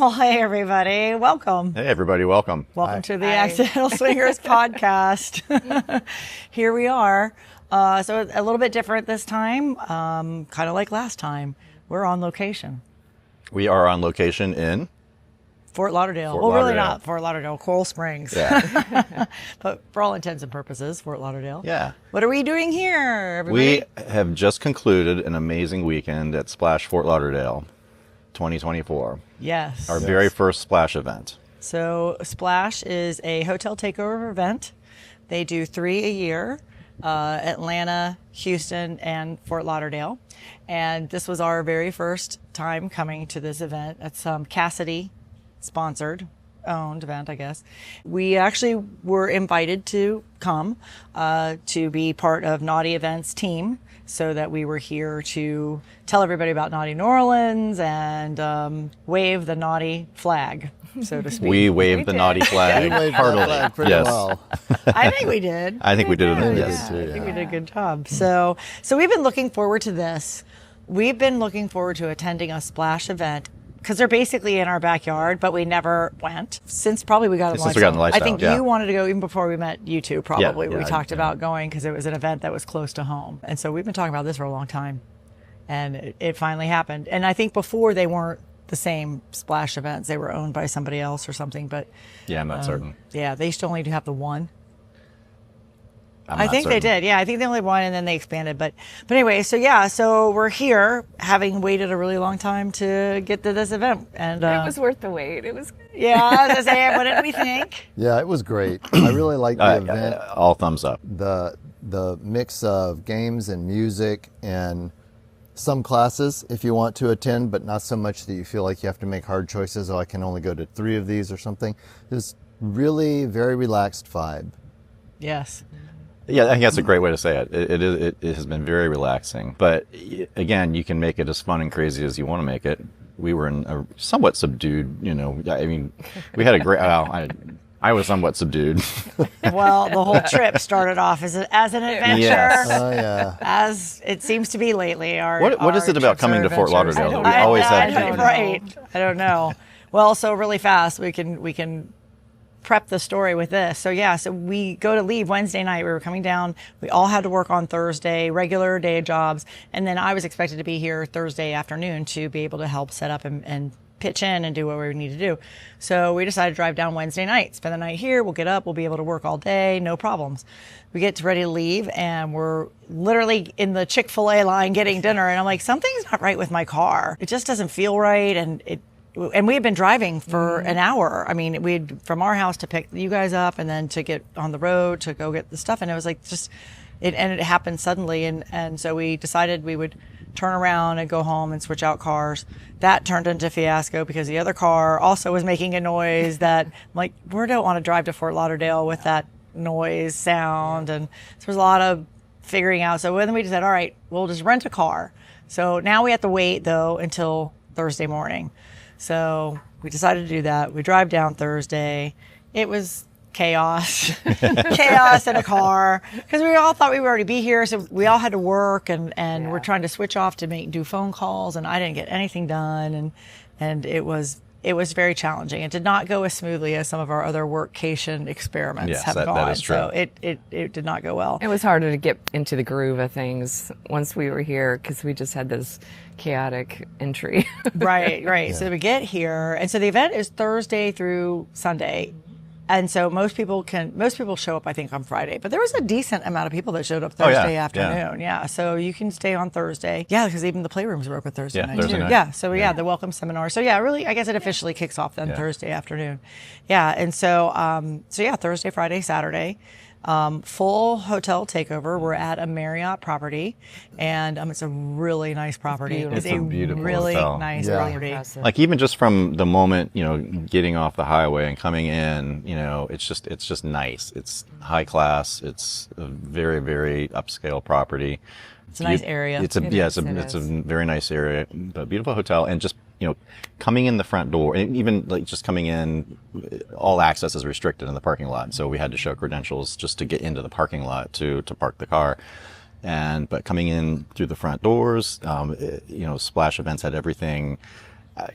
Well, hey, everybody. Welcome. Hey, everybody. Welcome. Welcome to the Accidental Swingers podcast. Here we are. So a little bit different this time, kind of like last time. We're on location. We are on location in Fort Lauderdale. Fort Well, really Lauderdale. not Fort Lauderdale, Coral Springs. Yeah. But for all intents and purposes, Fort Lauderdale. Yeah. What are we doing here, everybody? We have just concluded an amazing weekend at Splash Fort Lauderdale 2024. Yes. Our very first Splash event. So Splash is a hotel takeover event. They do 3 a year, Atlanta, Houston, and Fort Lauderdale. And this was our very first time coming to this event. It's Cassidy sponsored, owned event, I guess. We actually were invited to come to be part of Naughty Events team, so that we were here to tell everybody about Naughty New Orleans and wave the naughty flag, so to speak. We waved the naughty flag. We waved the flag pretty well. I think we did. I think we did. Yes. Yes. I think we did a good job. So we've been looking forward to this. We've been looking forward to attending a Splash event because they're basically in our backyard, but we never went since probably we got in Lifestyle. I think you wanted to go even before we met you two, probably. We talked about going because it was an event that was close to home. And so we've been talking about this for a long time. And it finally happened. And I think before they weren't the same Splash events. They were owned by somebody else or something. But yeah, I'm not certain. Yeah, they used to only have the one. I think they did. Yeah, I think they only one, and then they expanded. But anyway, so we're here, having waited a really long time to get to this event, and it was worth the wait. It was. Yeah, I was gonna say, what did we think? Yeah, it was great. I really liked the event. All thumbs up. The mix of games and music and some classes if you want to attend, but not so much that you feel like you have to make hard choices. Oh, I can only go to 3 of these or something. It was really very relaxed vibe. Yes. Yeah, I think that's a great way to say it. It has been very relaxing. But again, you can make it as fun and crazy as you want to make it. We were in a somewhat subdued, I mean, we had a great, I was somewhat subdued. Well, the whole trip started off as an adventure. Yes. Oh, yeah. As it seems to be lately. What is it about coming to Fort Lauderdale that we always have to do? Right. I don't know. Well, so really fast, we can prep the story with this. So we go to leave Wednesday night. We were coming down. We all had to work on Thursday, regular day jobs. And then I was expected to be here Thursday afternoon to be able to help set up and pitch in and do what we need to do. So we decided to drive down Wednesday night, spend the night here. We'll get up. We'll be able to work all day. No problems. We get ready to leave and we're literally in the Chick-fil-A line getting dinner. And I'm like, something's not right with my car. It just doesn't feel right. And we had been driving for an hour. I mean, we'd from our house to pick you guys up and then to get on the road to go get the stuff. And it was like it happened suddenly. And so we decided we would turn around and go home and switch out cars. That turned into a fiasco because the other car also was making a noise that I'm like, we don't want to drive to Fort Lauderdale with that noise sound. And so there was a lot of figuring out. So then we decided, all right, we'll just rent a car. So now we have to wait though until Thursday morning. So we decided to do that. We drive down Thursday. It was chaos, chaos in a car because we all thought we would already be here. So we all had to work and we're trying to switch off to do phone calls, and I didn't get anything done. And it was very challenging. It did not go as smoothly as some of our other workcation experiments have gone. That is true. So it did not go well. It was harder to get into the groove of things once we were here because we just had this chaotic entry. Right. Yeah. So we get here, and so the event is Thursday through Sunday. And so most people show up, I think, on Friday. But there was a decent amount of people that showed up Thursday afternoon. Yeah. So you can stay on Thursday. Yeah, because even the Playrooms were open Thursday night too. Yeah. So the welcome seminar. So really, I guess it officially kicks off then Thursday afternoon. Yeah. And so Thursday, Friday, Saturday. Full hotel takeover. We're at a Marriott property, and it's a really nice property. It's a beautiful really hotel. Nice property. Like even just from the moment getting off the highway and coming in, it's just nice. It's high class. It's a very, very upscale property. It's a nice area. It's a very nice area, but beautiful hotel, and just coming in the front door, and even like just coming in, all access is restricted in the parking lot. So we had to show credentials just to get into the parking lot to park the car. But coming in through the front doors, Splash Events had everything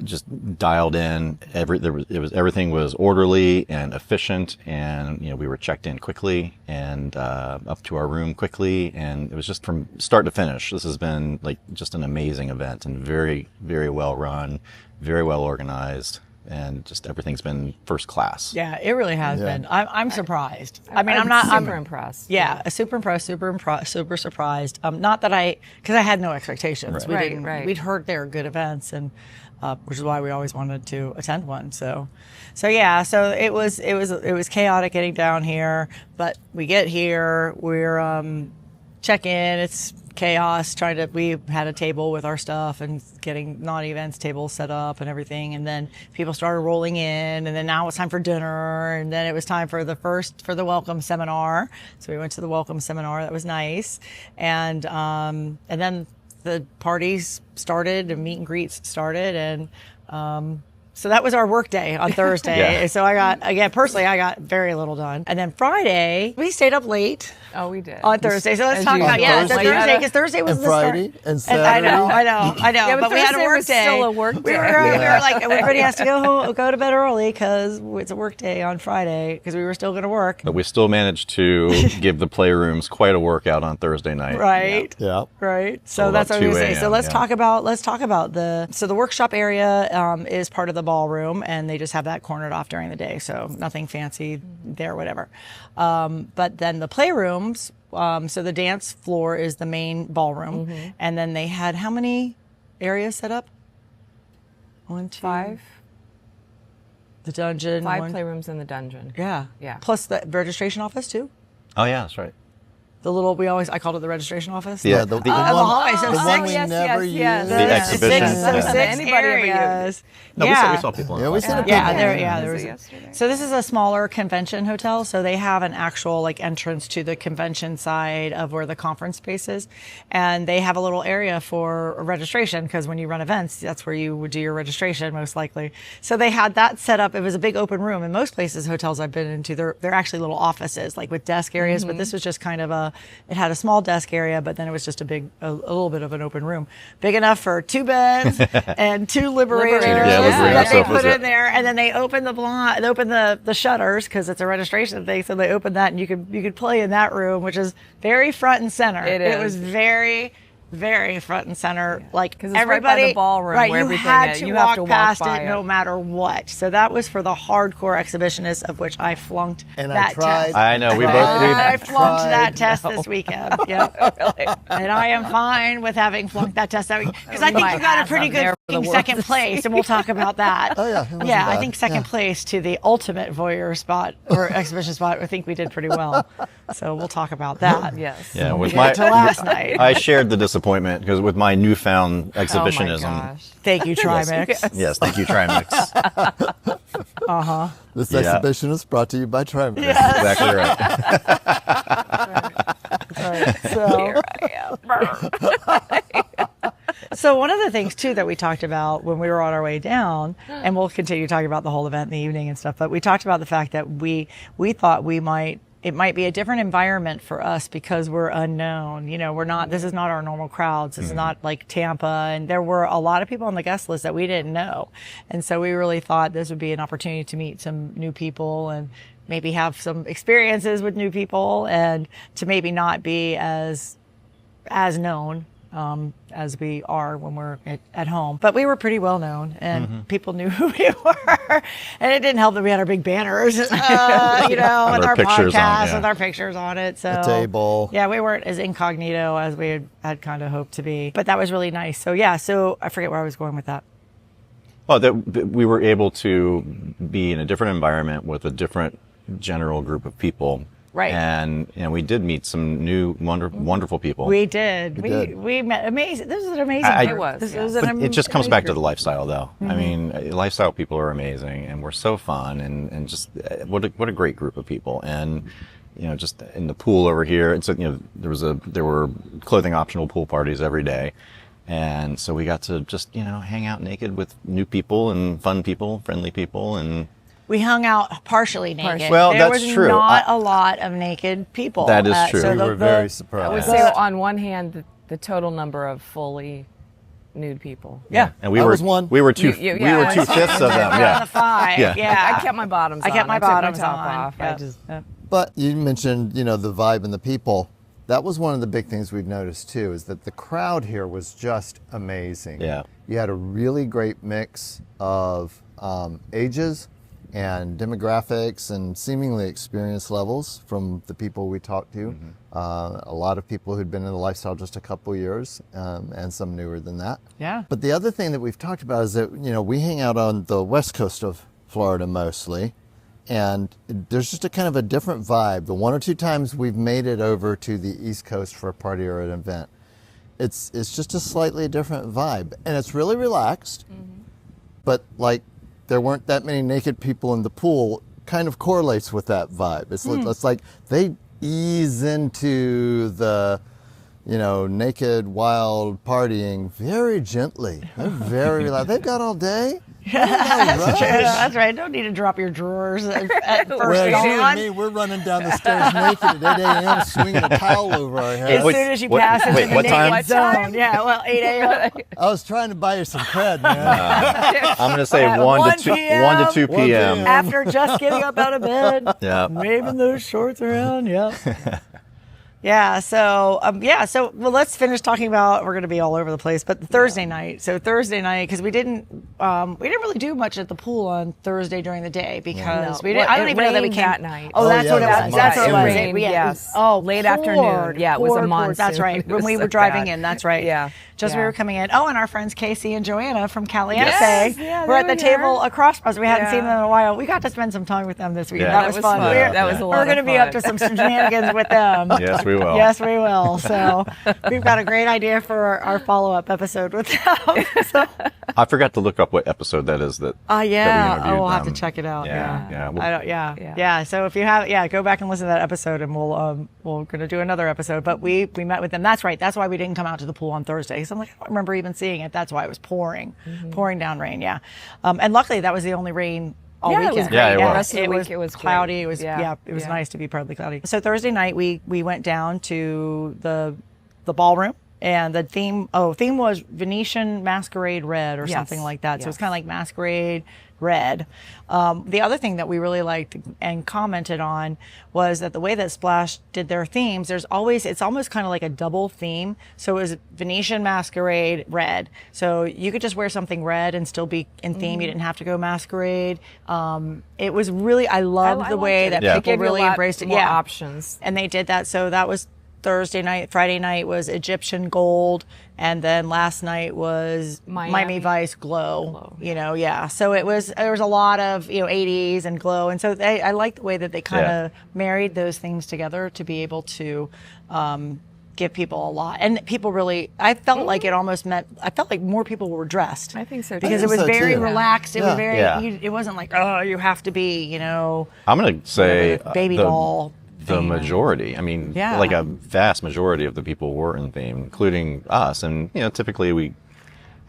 just dialed in. Everything was orderly and efficient, and we were checked in quickly and up to our room quickly, and it was just from start to finish. This has been like just an amazing event and very, very well run, very well organized. And just everything's been first class. Yeah, it really has been. I'm surprised. I'm super impressed. Yeah, super impressed, super surprised. Not that because I had no expectations. Right. We'd heard they were good events, and which is why we always wanted to attend one. So yeah, so it was chaotic getting down here, but we get here, we're check in. It's chaos we had a table with our stuff and getting non-events tables set up and everything, and then people started rolling in, and then now it's time for dinner, and then it was time for the welcome seminar. So we went to the welcome seminar. That was nice. And then the parties started and meet and greets started, and so that was our work day on Thursday. Yeah. So personally, I got very little done. And then Friday, we stayed up late. Oh, we did. On Thursday. So let's talk about, Thursday. Thursday, because Thursday was And the Friday start. and Saturday. I know. Yeah, but we had a Thursday work was day. still a work day. We were like, everybody has to go to bed early because it's a work day on Friday because we were still going to work. But we still managed to give the playrooms quite a workout on Thursday night. Right. Yeah. Right. So Till that's about what I was going to 2 say. So a.m., let's yeah. talk about the workshop area is part of the ballroom, and they just have that cornered off during the day. So nothing fancy there, whatever. But then the playrooms, so the dance floor is the main ballroom. Mm-hmm. And then they had how many areas set up? 1, 2. 5. The dungeon. 5 1. playrooms in the dungeon. Yeah. Yeah. Plus the registration office too. Oh yeah, that's right. The I called it the registration office. Yeah, the the- hallway, so the six- one we yes, never yes, used. The exhibition. So Yeah. six Anybody ever areas. No, yeah. we saw people. Yeah, we saw the Yeah, people. there was. Yesterday. So this is a smaller convention hotel. So they have an actual entrance to the convention side of where the conference space is, and they have a little area for registration because when you run events, that's where you would do your registration most likely. So they had that set up. It was a big open room. In most places, hotels I've been into, they're actually little offices with desk areas. But this was just kind of it had a small desk area, but then it was just a little bit of an open room, big enough for 2 beds and 2 liberators. Yeah, liberator that they sofas, put yeah. in there, and then they opened the shutters because it's a registration thing. So they opened that, and you could play in that room, which is very front and center. It was very, very front and center. Because it's everybody, right by the ballroom where you everything had is. to You have walk to walk past by it it. no matter what. So that was for the hardcore exhibitionists, of which I flunked And that I tried. test. I know we both. I flunked tried. that test this weekend. Yep. And I am fine with having flunked that test that week because I think you got a pretty good second place, and we'll talk about that. Oh, yeah, it wasn't yeah. I bad. think second place to the ultimate voyeur spot or exhibition spot. I think we did pretty well. So we'll talk about that. Yes. Yeah, with Get to last my night. I shared the disappointment because with my newfound Oh my exhibitionism. gosh. Thank you, Trimix. Yes, thank you, Trimix. This Yeah. exhibition is brought to you by Trimix. Exactly right. So, so one of the things too that we talked about when we were on our way down, and we'll continue talking about the whole event in the evening and stuff, but we talked about the fact that we thought it might be a different environment for us because we're unknown. This is not our normal crowds. This is not like Tampa. And there were a lot of people on the guest list that we didn't know. And so we really thought this would be an opportunity to meet some new people and maybe have some experiences with new people and to maybe not be as known as we are when we're at home. But we were pretty well known, and people knew who we were. And it didn't help that we had our big banners, with our pictures podcast, on, with our pictures on it. So A table. Yeah, we weren't as incognito as we had kind of hoped to be. But that was really nice. So yeah, so I forget where I was going with that. Well, that we were able to be in a different environment with a different general group of people. Right. And we did meet some new wonderful people. We did. did. We met amazing. This was an amazing I- group. It was, This yeah. was But it just comes amazing back to group. the lifestyle, though. I mean, lifestyle people are amazing, and we're so fun, and just what a great group of people. And just in the pool over here, it's there were clothing optional pool parties every day, and so we got to just hang out naked with new people and fun people, friendly people, and. We hung out partially naked. Well, there that's was true. not a lot of naked people. That is true. So We were very surprised. I would say on one hand, the total number of fully nude people. Yeah. And we I were was one. we were two You- we were yeah. 2/5 of them. Around Yeah. the 5. Yeah. Yeah. I kept my bottoms on. I kept my took my bottoms top on. off. Yeah. I just But you mentioned, the vibe and the people. That was one of the big things we've noticed too, is that the crowd here was just amazing. Yeah. You had a really great mix of ages and demographics and seemingly experience levels from the people we talked to. A lot of people who'd been in the lifestyle just a couple years, and some newer than that. Yeah. But the other thing that we've talked about is that, we hang out on the west coast of Florida mostly, and there's just a kind of a different vibe. The one or two times we've made it over to the East Coast for a party or an event, it's just a slightly different vibe, and it's really relaxed. But like, there weren't that many naked people in the pool kind of correlates with that vibe. It's like they ease into the naked, wild partying very gently. They're very relaxed. They've got all day. That's true. That's right. Don't need to drop your drawers at first Whereas you and dawn. me, we're running down the stairs naked at 8 a.m. swinging a towel over our As heads. Wait, soon as you what- pass into wait, the what naked time? zone. Yeah, well, 8 a.m. I was trying to buy you some cred, man. I'm going to say At 1 1 to 2 p.m. 1 to 2 1 p.m. p.m. After just getting up out of bed, Yeah. waving those shorts around. Yep. Yeah. So well, let's finish talking about. We're going to be all over the place, but Thursday night. So Thursday night, because we didn't really do much at the pool on Thursday during the day because No. we didn't. Well, I don't it even know that we rained came that night. Oh, Oh, that's yeah, what it that was. was That's what it was. monsoon. Rained, Yeah, yes. Oh, Late afternoon. Yeah, it was a monsoon. That's right. It When was we so were driving bad. in. That's right. Yeah. Just we Yeah. were coming in. Oh, and our friends Casey and Joanna from Caliente. Yes, yeah, we're at they the were here. table across from us. We hadn't Yeah. seen them in a while. We got to spend some time with them this week. Yeah. That was fun. fun. That was a lot We're of going to be fun. up to some shenanigans with them. Yes, we will. Yes, we will. So we've got a great idea for our follow-up episode with them. So, I forgot to look up what episode that is that yeah. that we interviewed We'll have to them. check it out. Yeah, yeah. I don't, Yeah. yeah. So if you have, go back and listen to that episode, and we're gonna do another episode. But we met with them. That's right. That's why we didn't come out to the pool on Thursday. So I'm like, I don't remember even seeing it. That's why it was pouring down rain. Yeah. And luckily that was the only rain all Yeah, it weekend. was great. Yeah, it was. The rest of the week it was cloudy. great. It was Yeah. it was Yeah. nice to be partly cloudy. So Thursday night we went down to the ballroom. And the theme was Venetian masquerade red or Yes. something like that. So Yes. it's kind of like masquerade red. The other thing that we really liked and commented on was that the way that Splash did their themes, it's almost kind of like a double theme. So it was Venetian masquerade red. So you could just wear something red and still be in theme. You didn't have to go masquerade. It was really, I loved I the liked way it. that Yeah. It people gave you a really lot embraced it. more Yeah. options. And they did that. So that was Thursday night. Friday night was Egyptian gold, and then last night was Miami Vice glow. So there was a lot of 80s and glow, and so I like the way that they kind of married those things together to be able to give people a lot. And people really, I felt like it almost meant, I felt like more people were dressed. I think so, too. Because it I think was so, very too. relaxed. It was very, Yeah. it wasn't like, oh, you have to be, I'm going to say baby doll. the majority. I mean, Yeah. like a vast majority of the people were in theme, including us. And typically we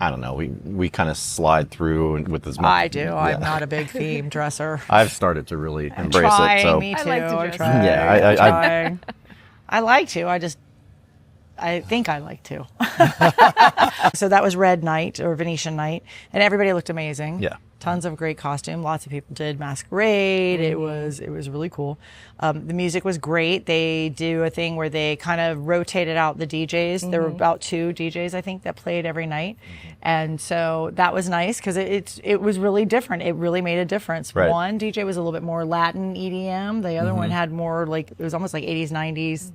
kind of slide through with as much. I do. I'm not a big theme dresser. I've started to really embrace Trying, it. So me too. I like to I'm dress. trying. Yeah, I'm trying. I like to. I think I like to. So that was Red Night or Venetian Night, and everybody looked amazing. Yeah. Tons of great costume. Lots of people did masquerade. It was really cool. The music was great. They do a thing where they kind of rotated out the DJs. There were about 2 DJs, I think, that played every night, and so that was nice because it was really different. It really made a difference. Right. One DJ was a little bit more Latin EDM. The other one had more like, it was almost like 80s, 90s.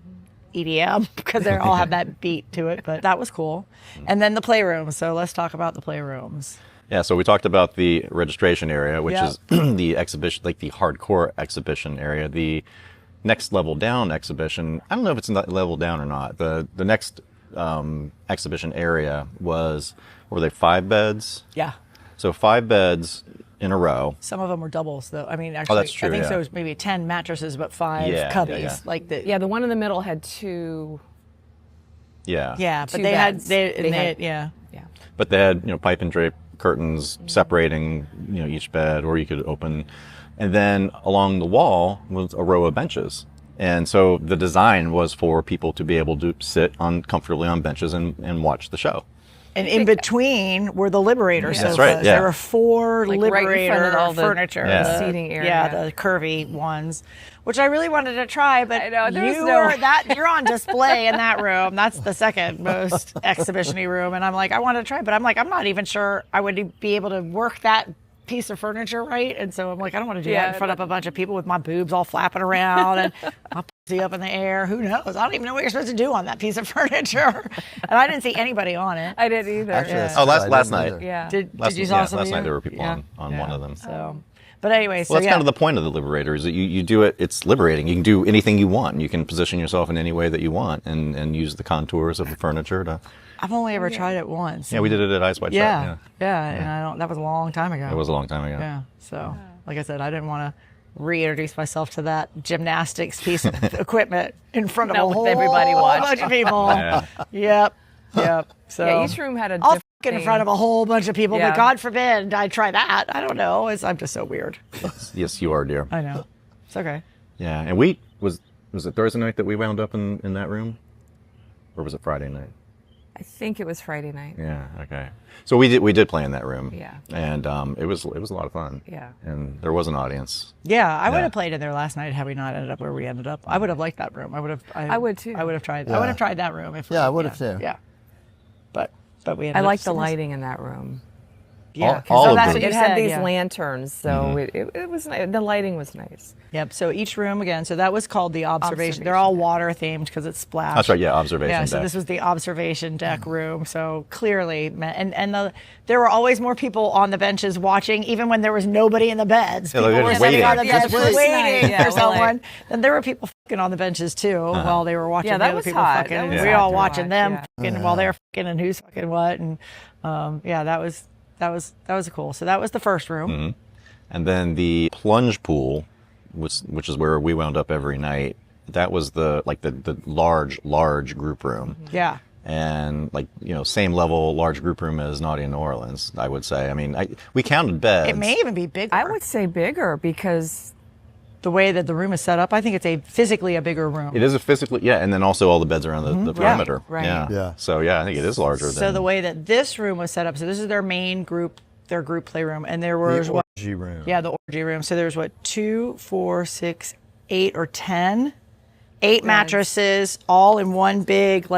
EDM because they all have that beat to it, but that was cool. And then the Playroom. So let's talk about the Playrooms. Yeah, so we talked about the registration area, which Yeah. is the exhibition, like the hardcore exhibition area. The next level down exhibition, I don't know if it's not level down or not. The next exhibition area were they 5 beds? Yeah. So 5 beds in a row. Some of them were doubles though. I mean, actually, that's true, I think yeah. so. It was maybe 10 mattresses, but 5 Yeah, cubbies. yeah, yeah. Like the Yeah, the one in the middle had 2. Yeah. yeah, but 2 they beds. had yeah. Yeah. But they had, pipe and drape curtains separating, each bed, or you could open. And then along the wall was a row of benches. And so the design was for people to be able to sit comfortably on benches and watch the show. And in between were the Liberator sofas. That's right, yeah. There were 4 Like right in Liberator front of all the furniture. Yeah. seating area. Yeah, the curvy ones, which I really wanted to try, but I know, there was no- you're on display in that room. That's the second most exhibition-y room, and I'm like, I wanted to try, but I'm like, I'm not even sure I would be able to work that piece of furniture right, and so I'm like, I don't want to do that in front of a bunch of people with my boobs all flapping around and my pussy up in the air. Who knows? I don't even know what you're supposed to do on that piece of furniture. And I didn't see anybody on it. I didn't either. Actually, last night. Yeah. Did you saw some of last you? night there were people Yeah. on one of them. So, but anyway, so Well, that's kind of the point of the Liberator is that you do it. It's liberating. You can do anything you want. You can position yourself in any way that you want, and use the contours of the furniture to. I've only ever tried it once. Yeah, we did it at Ice White Shop. Yeah, and I don't. That was a long time ago. It was a long time ago. Yeah. So, like I said, I didn't want to reintroduce myself to that gymnastics piece of equipment in front of No, a with whole everybody watching. bunch of people. Yeah. Yep. So Yeah, each room had a I'll different in theme. front of a whole bunch of people, Yeah. but God forbid I try that. I don't know. I'm just so weird. Yes, you are, dear. I know. It's okay. Yeah, and was it Thursday night that we wound up in that room, or was it Friday night? I think it was Friday night. Yeah. Okay. So we did play in that room. Yeah. And it was a lot of fun. Yeah. And there was an audience. Yeah, I would Yeah. have played in there last night had we not ended up where we ended up. I would have liked that room. I would too. I would have tried. Yeah. I would have tried that room if. Yeah, I would have too. Yeah. But we ended I up like the somewhere- lighting in that room. Yeah. All so of that's them. what you It had said, these yeah. lanterns, so it was the lighting was nice. Yep. So each room again. So that was called the observation. They're all water themed because it's splash. That's right. Yeah, observation Yeah. So deck. this was the observation deck room. So clearly, there were always more people on the benches watching, even when there was nobody in the beds. Yeah, People they're were just sitting waiting. on the Just benches waiting. waiting Yeah, for well, like- someone. And there were people fucking on the benches too while they were watching Yeah, the that other was people hot. fucking. That And was we hot all to watching watch, them yeah. fucking while they're fucking and who's fucking what. And yeah, that was cool. So that was the first room. And then the plunge pool, which is where we wound up every night. That was the large group room. Yeah. And same level large group room as Naughty in New Orleans, I would say. I mean, we counted beds. It may even be bigger. I would say bigger because The way that the room is set up, I think it's physically a bigger room. It is a physically, yeah, and then also all the beds around the perimeter. right. Yeah. So yeah, I think it is larger than. So the way that this room was set up, so this is their main group, their group playroom, and there was The what? orgy room. Yeah, the orgy room. So there's what, 2, 4, 6, 8, or 10, 8 mattresses, all in one big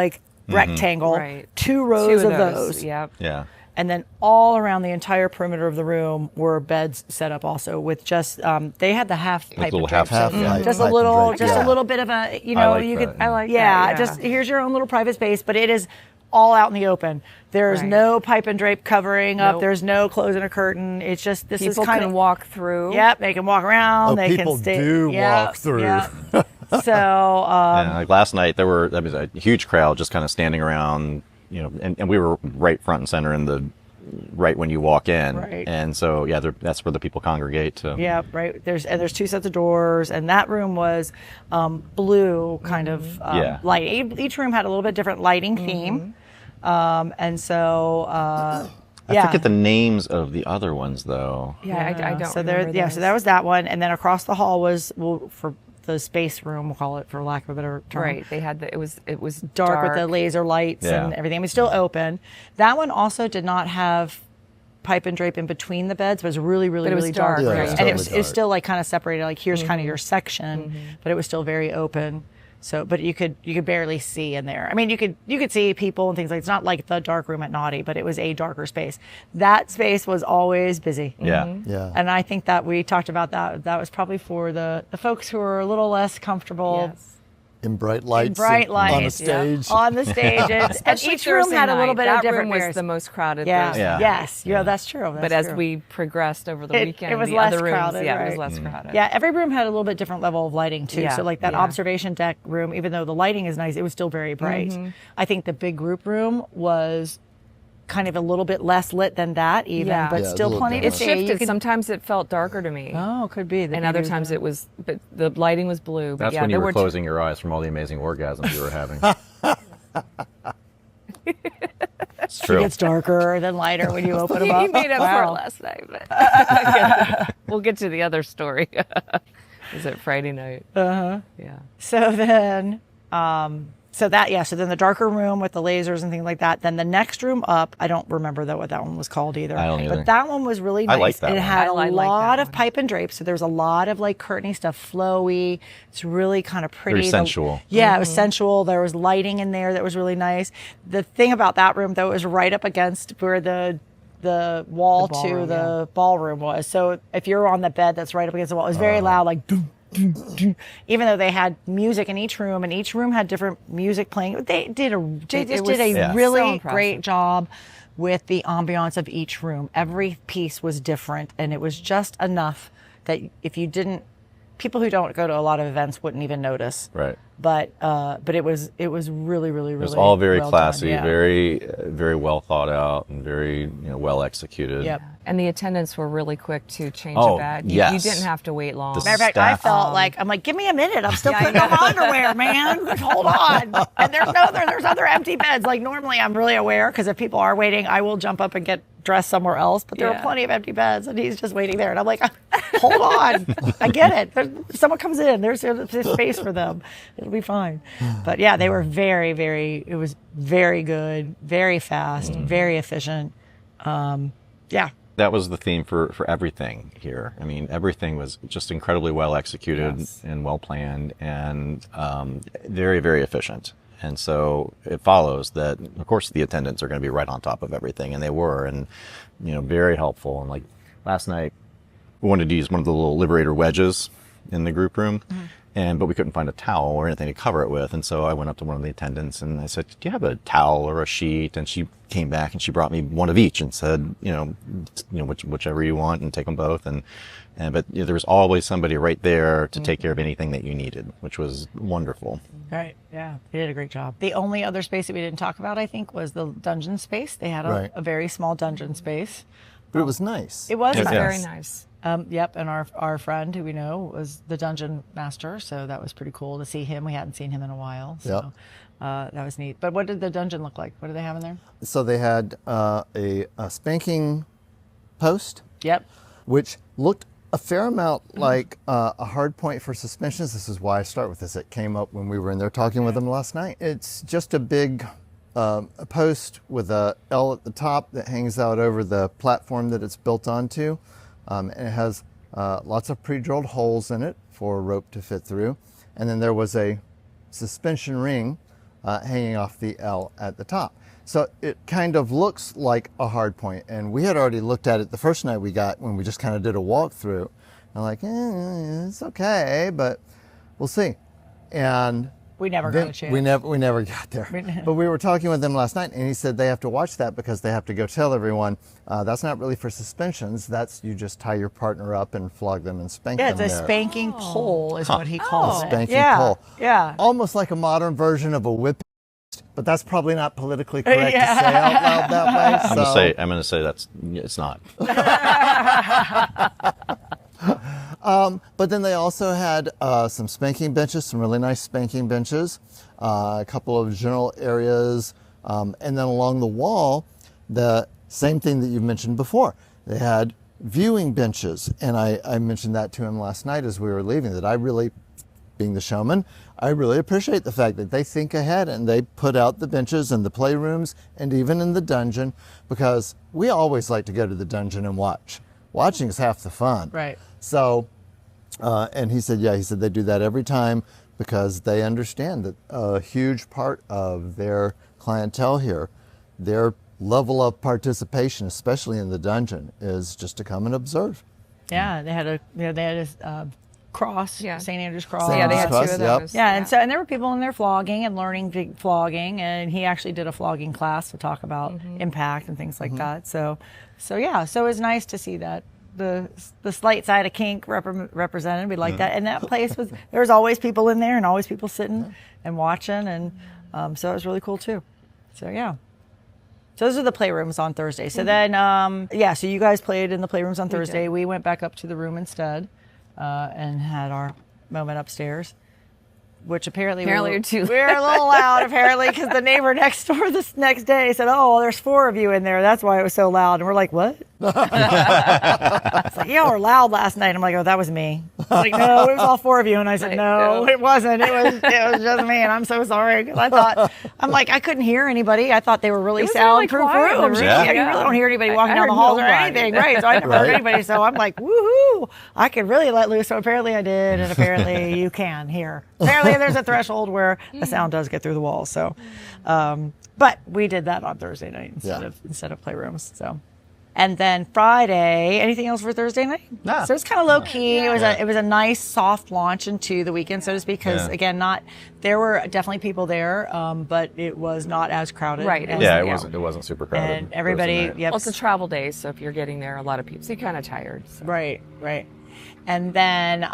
rectangle. Right. 2 rows two of those. Yep. Yeah. And then all around the entire perimeter of the room were beds set up also with just they had the half pipe little and drape. half- So Half just pipe a and little drape, just yeah. a little bit of a you I know like you that. could I like yeah, that, yeah. just here's your own little private space, but it is all out in the open. There's Right. no pipe and drape covering up. Nope. There's no closing a curtain. It's just this People is kind can of walk through. Yep, they can walk around. Oh, they people can stay. do Yep, walk through. yep. So Yeah, like last night there was a huge crowd just kind of standing around, and we were right front and center in the right when you walk in, Right. and so yeah, that's where the people congregate to. yeah, right. There's 2 sets of doors, and that room was blue kind of Yeah. light. Each room had a little bit different lighting theme, and so I yeah. forget the names of the other ones though. Yeah, I don't So remember so those. that was that one, and then across the hall was for the space room, we'll call it for lack of a better term. Right. They had it was Dark with the laser lights Yeah. and everything. It was still open. That one also did not have pipe and drape in between the beds. It was really, really, But it was really dark, Yeah, dark. it was And totally it was dark. still like kind of separated. Like here's kind of your section, but it was still very open. So, but you could barely see in there. I mean, you could see people and things like. It's not like the dark room at Naughty, but it was a darker space. That space was always busy. Yeah. Yeah. And I think that we talked about that. That was probably for the folks who are a little less comfortable. Yes. In bright lights. Bright and on a lights, stage. On the stage. And Especially each room Thursday had a little night. bit of That different room was layers. the most crowded. Yeah. Thursday. Yeah. Yes. Yeah, that's true. That's But as true. we progressed over the It weekend, was the less other rooms, crowded, yeah, it right. was less crowded. Yeah, every room had a little bit different level of lighting too. Yeah, So like that yeah. observation deck room, even though the lighting is nice, it was still very bright. I think the big group room was kind of a little bit less lit than that even, Yeah. but Yeah, still a little plenty to dimmer. It see. shifted. You could- Sometimes it felt darker to me. Oh, could be. And other times it was, but the lighting was blue. But That's yeah, when you there were two- closing your eyes from all the amazing orgasms you were having. It's It true. gets darker then lighter when you open them He up. made up for Wow. it last night, but we'll get to the other story. Was it Friday night? Yeah. So then, So then the darker room with the lasers and things like that. Then the next room up, I don't remember what that one was called either. I don't either. But that one was really nice. I like that It one. had I a like lot that of one. pipe and drapes. So there was a lot of like curtainy stuff, flowy. It's really kind of pretty. Very sensual. Yeah, it was sensual. There was lighting in there that was really nice. The thing about that room though, it was right up against where the wall The to ballroom, the ballroom was. So if you're on the bed that's right up against the wall, it was very loud, like doom, doom, doom. Even though they had music in each room and each room had different music playing, they did a Yeah. really so impressive. great job with the ambiance of each room. Every piece was different, and it was just enough that if you didn't, people who don't go to a lot of events wouldn't even notice. Right. But it was really, really, really. It was all very well classy, done. Yeah. very well thought out, and very well executed. Yep. And the attendants were really quick to change Oh, a bed. You yes. didn't have to wait long. The Matter of fact, I staff. felt like I'm like, give me a minute. I'm still putting on underwear, man. Hold on. And there's other empty beds. Like normally, I'm really aware because if people are waiting, I will jump up and get dressed somewhere else. But there are Yeah. plenty of empty beds, and he's just waiting there. And I'm like, hold on. I get it. If someone comes in, there's space for them. It'll be fine. But yeah, they were very, very. It was very good, very fast, very efficient. Yeah. That was the theme for everything here. I mean, everything was just incredibly well executed Yes. and well planned, and very, very efficient. And so it follows that, of course, the attendants are going to be right on top of everything, and they were, and very helpful. And like last night, we wanted to use one of the little Liberator wedges in the group room, but we couldn't find a towel or anything to cover it with. And so I went up to one of the attendants and I said, "Do you have a towel or a sheet?" And she came back and she brought me one of each and said, whichever you want, and take them both. But there was always somebody right there to take care of anything that you needed, which was wonderful. Right. Yeah. They did a great job. The only other space that we didn't talk about, I think, was the dungeon space. They had Right. a very small dungeon space. But it was nice. It was Yes, nice. yes. Very nice. Yep. And our friend who we know was the dungeon master. So that was pretty cool to see him. We hadn't seen him in a while. So that was neat. But what did the dungeon look like? What did they have in there? So they had a spanking post, Yep. which looked a fair amount like a hard point for suspensions. This is why I start with this. It came up when we were in there talking with them last night. It's just a big a post with a L at the top that hangs out over the platform that it's built onto. And it has lots of pre-drilled holes in it for rope to fit through. And then there was a suspension ring hanging off the L at the top. So it kind of looks like a hard point. And we had already looked at it the first night when we just kind of did a walkthrough. I'm like, it's okay, but we'll see. And We never then got a chance. we never got there. But we were talking with them last night, and he said they have to watch that because they have to go tell everyone that's not really for suspensions. That's you just tie your partner up and flog them and spank Yeah, them it's a there. spanking pole is what he calls it. Spanking yeah. pole. Yeah. Almost like a modern version of a whip, but that's probably not politically correct to say out loud that way. I'm gonna say it's not. But then they also had some spanking benches, some really nice spanking benches, a couple of general areas, and then along the wall, the same thing that you've mentioned before. They had viewing benches, and I mentioned that to him last night as we were leaving, that I really, being the showman, I really appreciate the fact that they think ahead and they put out the benches and the playrooms and even in the dungeon, because we always like to go to the dungeon and watch. Watching is half the fun. Right. So, and he said they do that every time because they understand that a huge part of their clientele here, their level of participation, especially in the dungeon, is just to come and observe. Yeah. They had a cross, Yeah. St. Andrew's cross. St. Yeah, they had Cross, two of yep. those. Yeah, and there were people in there flogging and learning flogging, and he actually did a flogging class to talk about impact and things like that. So it was nice to see that the slight side of kink represented. We like that, and that place was there was always people in there and always people sitting and watching, and so it was really cool too. So yeah. So those are the playrooms on Thursday. So then so you guys played in the playrooms on Thursday. We went back up to the room instead. And had our moment upstairs, which apparently Apparently you're too we were a little loud apparently because the neighbor next door this next day said, "Oh, there's 4 of you in there. That's why it was so loud." And we're like, "What?" It's like, "Yeah, we're loud last night." I'm like, "Oh, that was me." like, no, it was all 4 of you. And I said, no, it wasn't. It was just me. And I'm so sorry. 'Cause I'm like, I couldn't hear anybody. I thought they were really soundproof rooms. Yeah. You really don't hear anybody walking down the halls or anything. Right. So I never heard anybody. So I'm like, woohoo, I could really let loose. So apparently I did. And apparently you can hear. Apparently there's a threshold where the sound does get through the walls. So, but we did that on Thursday night instead of playrooms. So. And then Friday, anything else for Thursday night? No. So it's kind of low key. Yeah. It was a nice soft launch into the weekend, so to speak, because again, there were definitely people there, but it was not as crowded. Right. It wasn't super crowded. And everybody, Well, it's a travel day, so if you're getting there, a lot of people, so you're kind of tired. So. Right. And then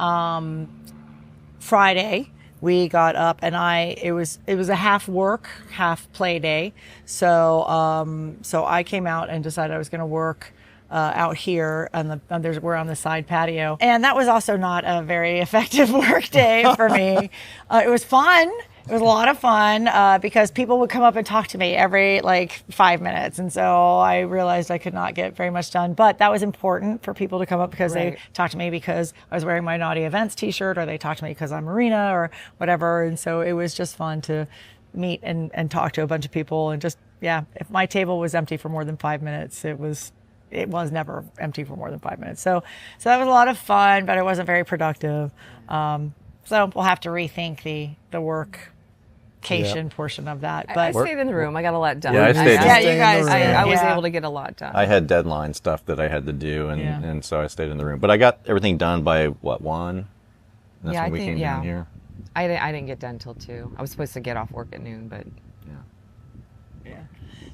Friday, we got up and it was a half work, half play day. So I came out and decided I was going to work out here we're on the side patio. And that was also not a very effective work day for me. It was fun. It was a lot of fun because people would come up and talk to me every 5 minutes. And so I realized I could not get very much done. But that was important for people to come up because they talked to me because I was wearing my Naughty Events t-shirt, or they talked to me because I'm Myrina or whatever. And so it was just fun to meet and talk to a bunch of people. And just, if my table was empty for more than 5 minutes, it was never empty for more than 5 minutes. So that was a lot of fun, but it wasn't very productive. So we'll have to rethink the workcation portion of that. But I stayed in the room. I got a lot done. Yeah, I stayed. You guys. I was able to get a lot done. I had deadline stuff that I had to do, and so I stayed in the room. But I got everything done by 1? And that's when we came down here. I didn't get done till 2. I was supposed to get off work at noon, but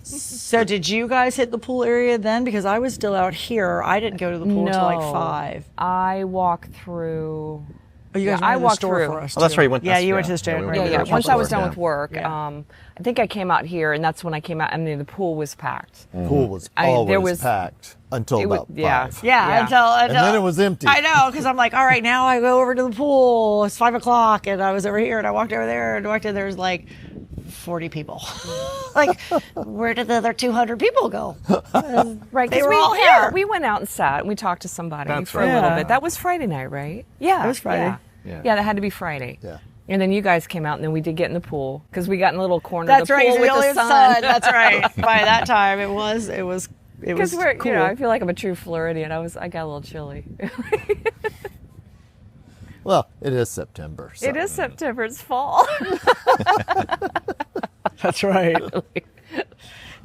So did you guys hit the pool area then? Because I was still out here. I didn't go to the pool until 5. I walked through. Oh, you guys went to the store for us. Oh, that's right. You went to the store. Once I was done with work, I think I came out here, and that's when I came out. I mean, the pool was packed. The pool was always packed until about 5. Until and then it was empty. I know, because I'm like, all right, now I go over to the pool. It's 5 o'clock, and I was over here, and I walked over there, and there's 40 people. Where did the other 200 people go? Right, they were all here. We went out and sat, and we talked to somebody for a right. little bit. That was Friday night, right? Yeah, it was Friday. Yeah, that had to be Friday. Yeah. And then you guys came out, and then we did get in the pool because we got in a little corner That's of the right. pool with the sun. That's right. By that time, it was Because we're, cool. I feel like I'm a true Floridian. I got a little chilly. Well, it is September. So. It is September. It's fall. That's right.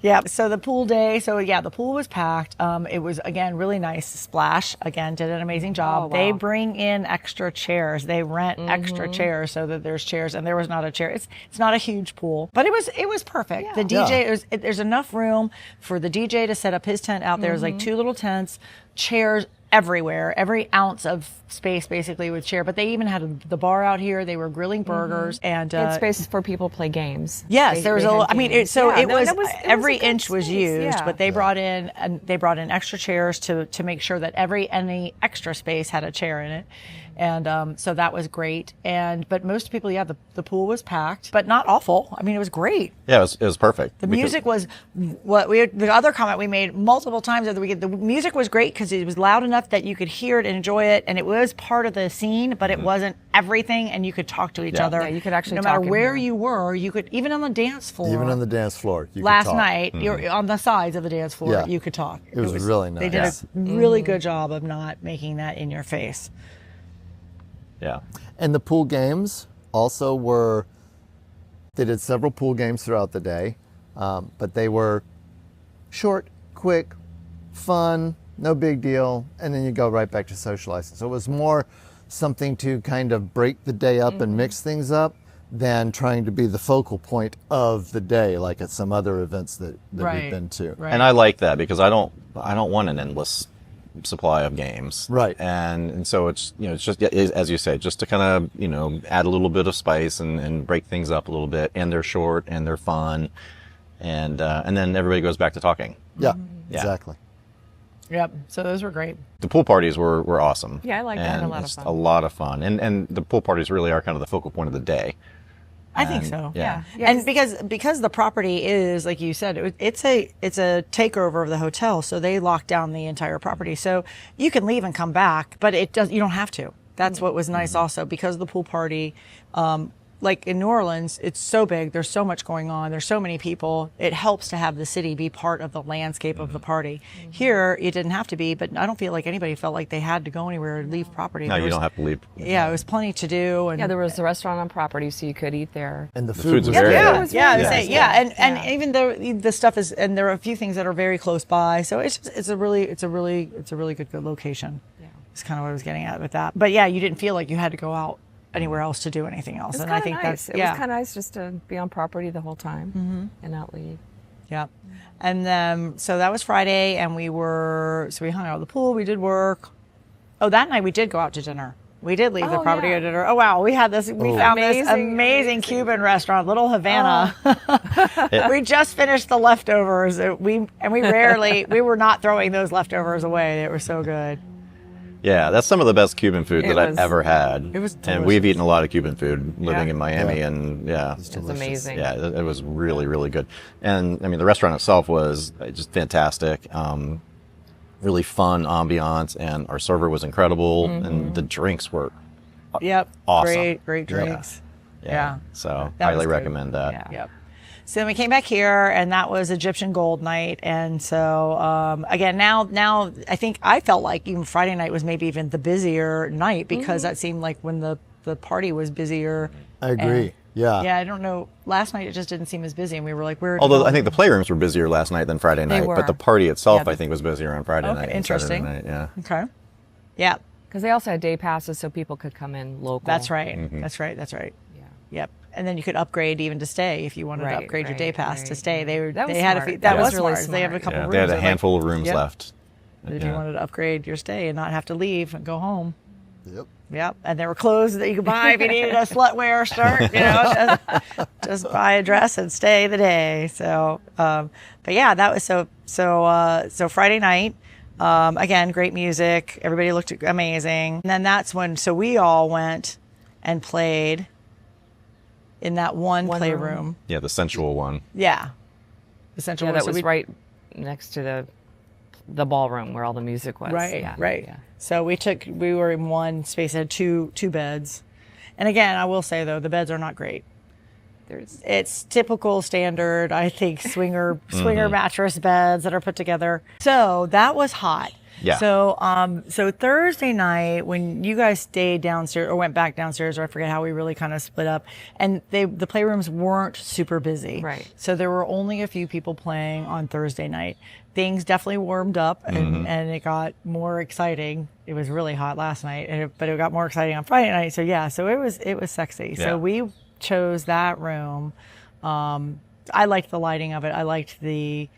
Yeah, so the pool day, the pool was packed. It was, again, really nice. Splash, again, did an amazing job. Oh, wow. They bring in extra chairs. They rent extra chairs so that there's chairs, and there was not a chair. It's not a huge pool, but it was perfect. Yeah. The DJ, there's enough room for the DJ to set up his tent out there. There's 2 little tents, chairs everywhere, every ounce of space basically with chair. But they even had the bar out here. They were grilling burgers and It's space for people to play games. Yes, there was every inch was space, used, but they brought in extra chairs to make sure that any extra space had a chair in it. And so that was great. But most people, the pool was packed, but not awful. I mean, it was great. Yeah, it was perfect. The music was the other comment we made multiple times over the weekend. The music was great because it was loud enough that you could hear it and enjoy it, and it was part of the scene, but it wasn't everything, and you could talk to each other. Yeah, you could actually no talk matter where you were, you could, even on the dance floor. Even on the dance floor, you last could talk. night, you're on the sides of the dance floor, you could talk. It was really nice. They did a really good job of not making that in your face. Yeah. And the pool games also they did several pool games throughout the day, but they were short, quick, fun, no big deal, and then you go right back to socializing. So it was more something to kind of break the day up and mix things up than trying to be the focal point of the day, like at some other events that we've been to. Right. And I like that because I don't want an endless supply of games. Right. And so it's, it's just, as you say, just to kind of, add a little bit of spice and break things up a little bit. And they're short and they're fun. And then everybody goes back to talking. Yeah, exactly. Yep. So those were great. The pool parties were awesome. Yeah, I like that. A lot of fun. A lot of fun. And the pool parties really are kind of the focal point of the day. I think so. Yeah. And because the property is, like you said, it's a takeover of the hotel, so they lock down the entire property. So you can leave and come back, but you don't have to. That's what was nice also, because of the pool party. Like in New Orleans, it's so big. There's so much going on. There's so many people. It helps to have the city be part of the landscape of the party. Here, it didn't have to be, but I don't feel like anybody felt like they had to go anywhere or leave property. No, you don't have to leave. Yeah, it was plenty to do. And Yeah, there was a restaurant on property, so you could eat there. And the food's food was very good. good. Yeah, was yeah, really I would nice. say, yeah, and Yeah. even though the stuff is, and there are a few things that are very close by, so it's a really good location. Yeah. It's kind of what I was getting at with that. But yeah, you didn't feel like you had to go out anywhere else to do anything else, It was and kind I think of nice. that's It was kind of nice just to be on property the whole time and not leave. Yeah. And then, so that was Friday, and we hung out at the pool, we did work. Oh, that night we did go out to dinner. We did leave the Oh, property yeah. at dinner. Oh, wow. We found this Amazing, amazing Cuban restaurant, Little Havana. We just finished the leftovers. We were not throwing those leftovers away. They were so good. Yeah, that's some of the best Cuban food It that I've was- ever had. It was and we've delicious. eaten a lot of Cuban food living Yeah. in Miami, Yeah. and yeah, It's It's delicious. amazing. yeah, it was really, really good. And I mean, the restaurant itself was just fantastic. Really fun ambiance, and our server was incredible, and the drinks were Yep. Awesome. Great drinks. Yeah. So That was highly good. recommend that. Yeah. Yep. So then we came back here, and that was Egyptian Gold night. And so again, now I felt like even Friday night was maybe even the busier night, because that seemed like when the party was busier. I agree. And- Yeah. Yeah, I don't know. Last night it just didn't seem as busy, and we were like, "Where?" Although I think the playrooms were busier last night than Friday night, were. but the party itself, Yeah, I think, was busier on Friday Okay, night than Saturday interesting. night. Yeah. Okay. Yeah, Because they also had day passes, so people could come in local. that's right. Mm-hmm. That's right. That's right. Yeah. Yep. And then you could upgrade even to stay if you wanted to Right, upgrade your right, day pass to right. stay. That was they had a smart. few, that That was was really smart. They have a smart. couple Yeah, rooms. they had a that, like- handful of rooms Yep. left. If you wanted to upgrade your stay and not have to leave and go home. Yep. Yep, and there were clothes that you could buy if you needed a slutwear shirt. Just buy a dress and stay the day. So, but yeah, that was so Friday night. Again, great music. Everybody looked amazing. And then that's when we all went and played in that one One playroom. room. Yeah, the sensual one. Yeah, essentially. Yeah, that was right next to the ballroom where all the music was. Right, Yeah, right. yeah. So we were in one space that had two beds. And again, I will say though, the beds are not great. It's typical standard, I think, swinger mattress beds that are put together. So that was hot. Yeah. So Thursday night when you guys stayed downstairs or went back downstairs, or I forget how we really kind of split up, and the playrooms weren't super busy. Right. So there were only a few people playing on Thursday night. Things definitely warmed up, and it got more exciting. It was really hot last night, but it got more exciting on Friday night. So yeah, so it was sexy. Yeah. So we chose that room. I liked the lighting of it. I liked the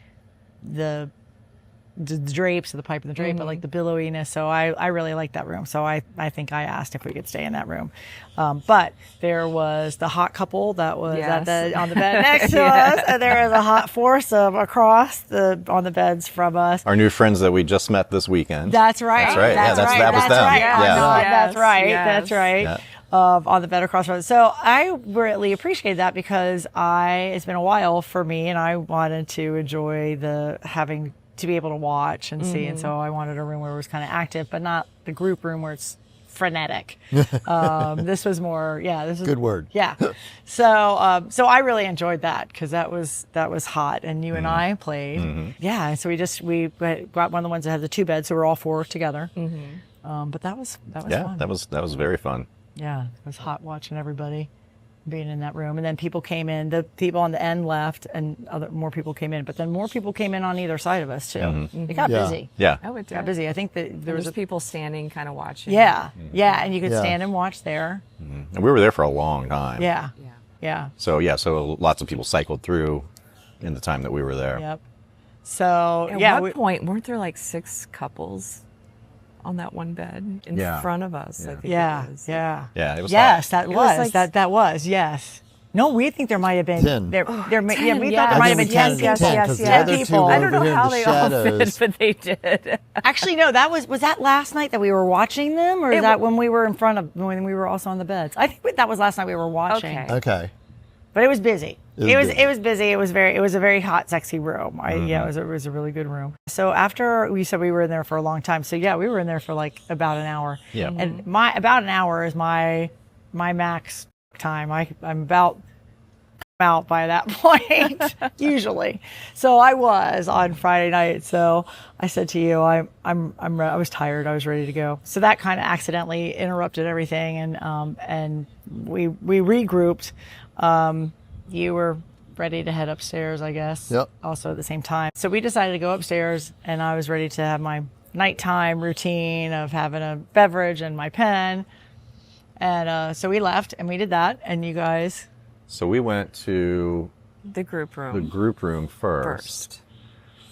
drapes, the pipe and the drape, but like the billowiness. So I really liked that room. So I think I asked if we could stay in that room. But there was the hot couple that was Yes. on the bed next to us, and there was a hot foursome across on the beds from us. Our new friends that we just met this weekend. That's right. That's right. Yeah, That's right. that was That's them. right. Yeah. That's right. Yes. That's right. Yeah. On the bed across from us. So I really appreciate that, because it's been a while for me, and I wanted to enjoy having to be able to watch and see. And so I wanted a room where it was kind of active, but not the group room where it's frenetic. This was more, this is Good word. Yeah. So I really enjoyed that, because that was hot, and you and I played. Yeah. And so we got one of the ones that had the two beds, so we're all four together. But that was Yeah, fun. that was very fun. Yeah, it was hot watching everybody being in that room. And then people came in. The people on the end left, and more people came in. But then more people came in on either side of us too. It got Yeah. busy. Yeah. Oh, it It got did. busy. I think that there There was was people standing, kind of watching. yeah, and you could Yeah. stand and watch there. And we were there for a long time. Yeah, Yeah. yeah, So lots of people cycled through in the time that we were there. yep. So At one point, weren't there like 6 couples on that one bed in Yeah. front of us? I think yeah, it was. yeah, Yeah, it was yes, hot. that It was, was like- that was yes. No, we think there might have been 10. There, we 10, thought there yes. might I have think been we 10 counted people. 10 'cause the 10 other two people. were I don't over know here in how the they all fit, shadows. but they did. Actually, no. Was that last night that we were watching them, or is It that wa- when we were when we were also on the beds? I think that was last night we were watching. Okay. Okay. But it was busy. It was busy. It was a very hot, sexy room. Yeah, it was a really good room. So after we said we were in there for a long time. So yeah, we were in there for like about an hour. Yeah. And about an hour is my max time. I'm about out by that point usually. So I was on Friday night. So I said to you, I was tired. I was ready to go. So that kind of accidentally interrupted everything, and we regrouped. You were ready to head upstairs, I guess. Yep. Also at the same time. So we decided to go upstairs, and I was ready to have my nighttime routine of having a beverage and my pen. And so we left, and we did that. And you guys. So we went to The group room. first.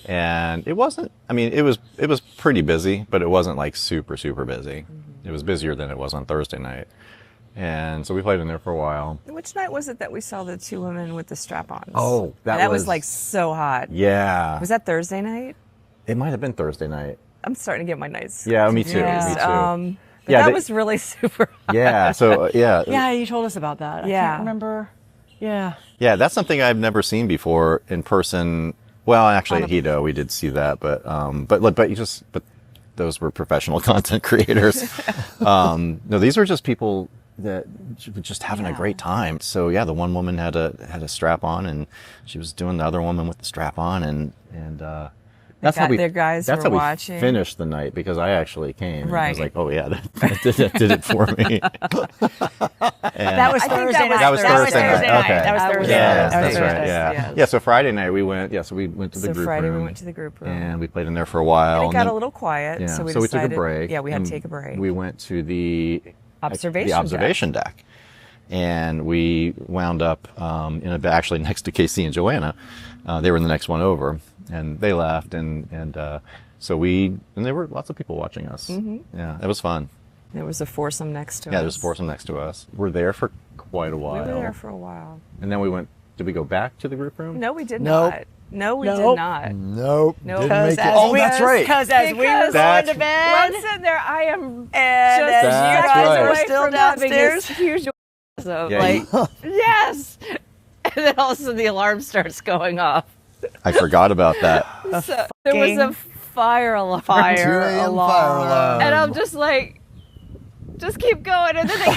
And it wasn't, I mean, it was pretty busy, but it wasn't like super, super busy. It was busier than it was on Thursday night. And so we played in there for a while. Which night was it that we saw the two women with the strap-ons? Oh, that was like so hot. Yeah. Was that Thursday night? It might have been Thursday night. I'm starting to get my nights. Yeah, me too. Yeah. Me too. But Yeah, that was really super hot. Yeah, so yeah. Yeah, you told us about that. I can't remember. Yeah. Yeah, that's something I've never seen before in person. Well, actually, at Hito, we did see that, but those were professional content creators. No, these were just people that were just having a great time. So yeah, the one woman had a strap on, and she was doing the other woman with the strap on, and that's how we finished the night, because I actually came. And I was like, oh yeah, that did it for me. That was Thursday night. That was Thursday night. Okay. That was Thursday Yeah, night. that's Thursday right. night. Yeah. Yes. Yeah. So Friday night we went. Yeah. So we went to the group room. Friday we went to the group room. And we played in there for a while. And it and got then- a little quiet. Yeah. So we took a decided, break. Yeah, we had to and take a break. We went to the observation deck. And we wound up actually next to Casey and Joanna. They were in the next one over, and they left, and there were lots of people watching us. Yeah, it was fun. There was a foursome next to us. Yeah, there was a foursome next to us. We're there for quite a while. We were there for a while. And then we went. Did we go back to the group room? No, we did Nope. not. No, we Nope. did not. Nope. Nope. Didn't make it. Oh, that's right. Because as we were going That's- to bed, Well, I'm sitting there, I am and just as you That's guys right. were away still from having downstairs. this huge so Yeah, like, yes. And then all of a sudden the alarm starts going off. I forgot about that. So there was a fire alarm. 2 a.m. fire alarm. And I'm just like, just keep going. And then they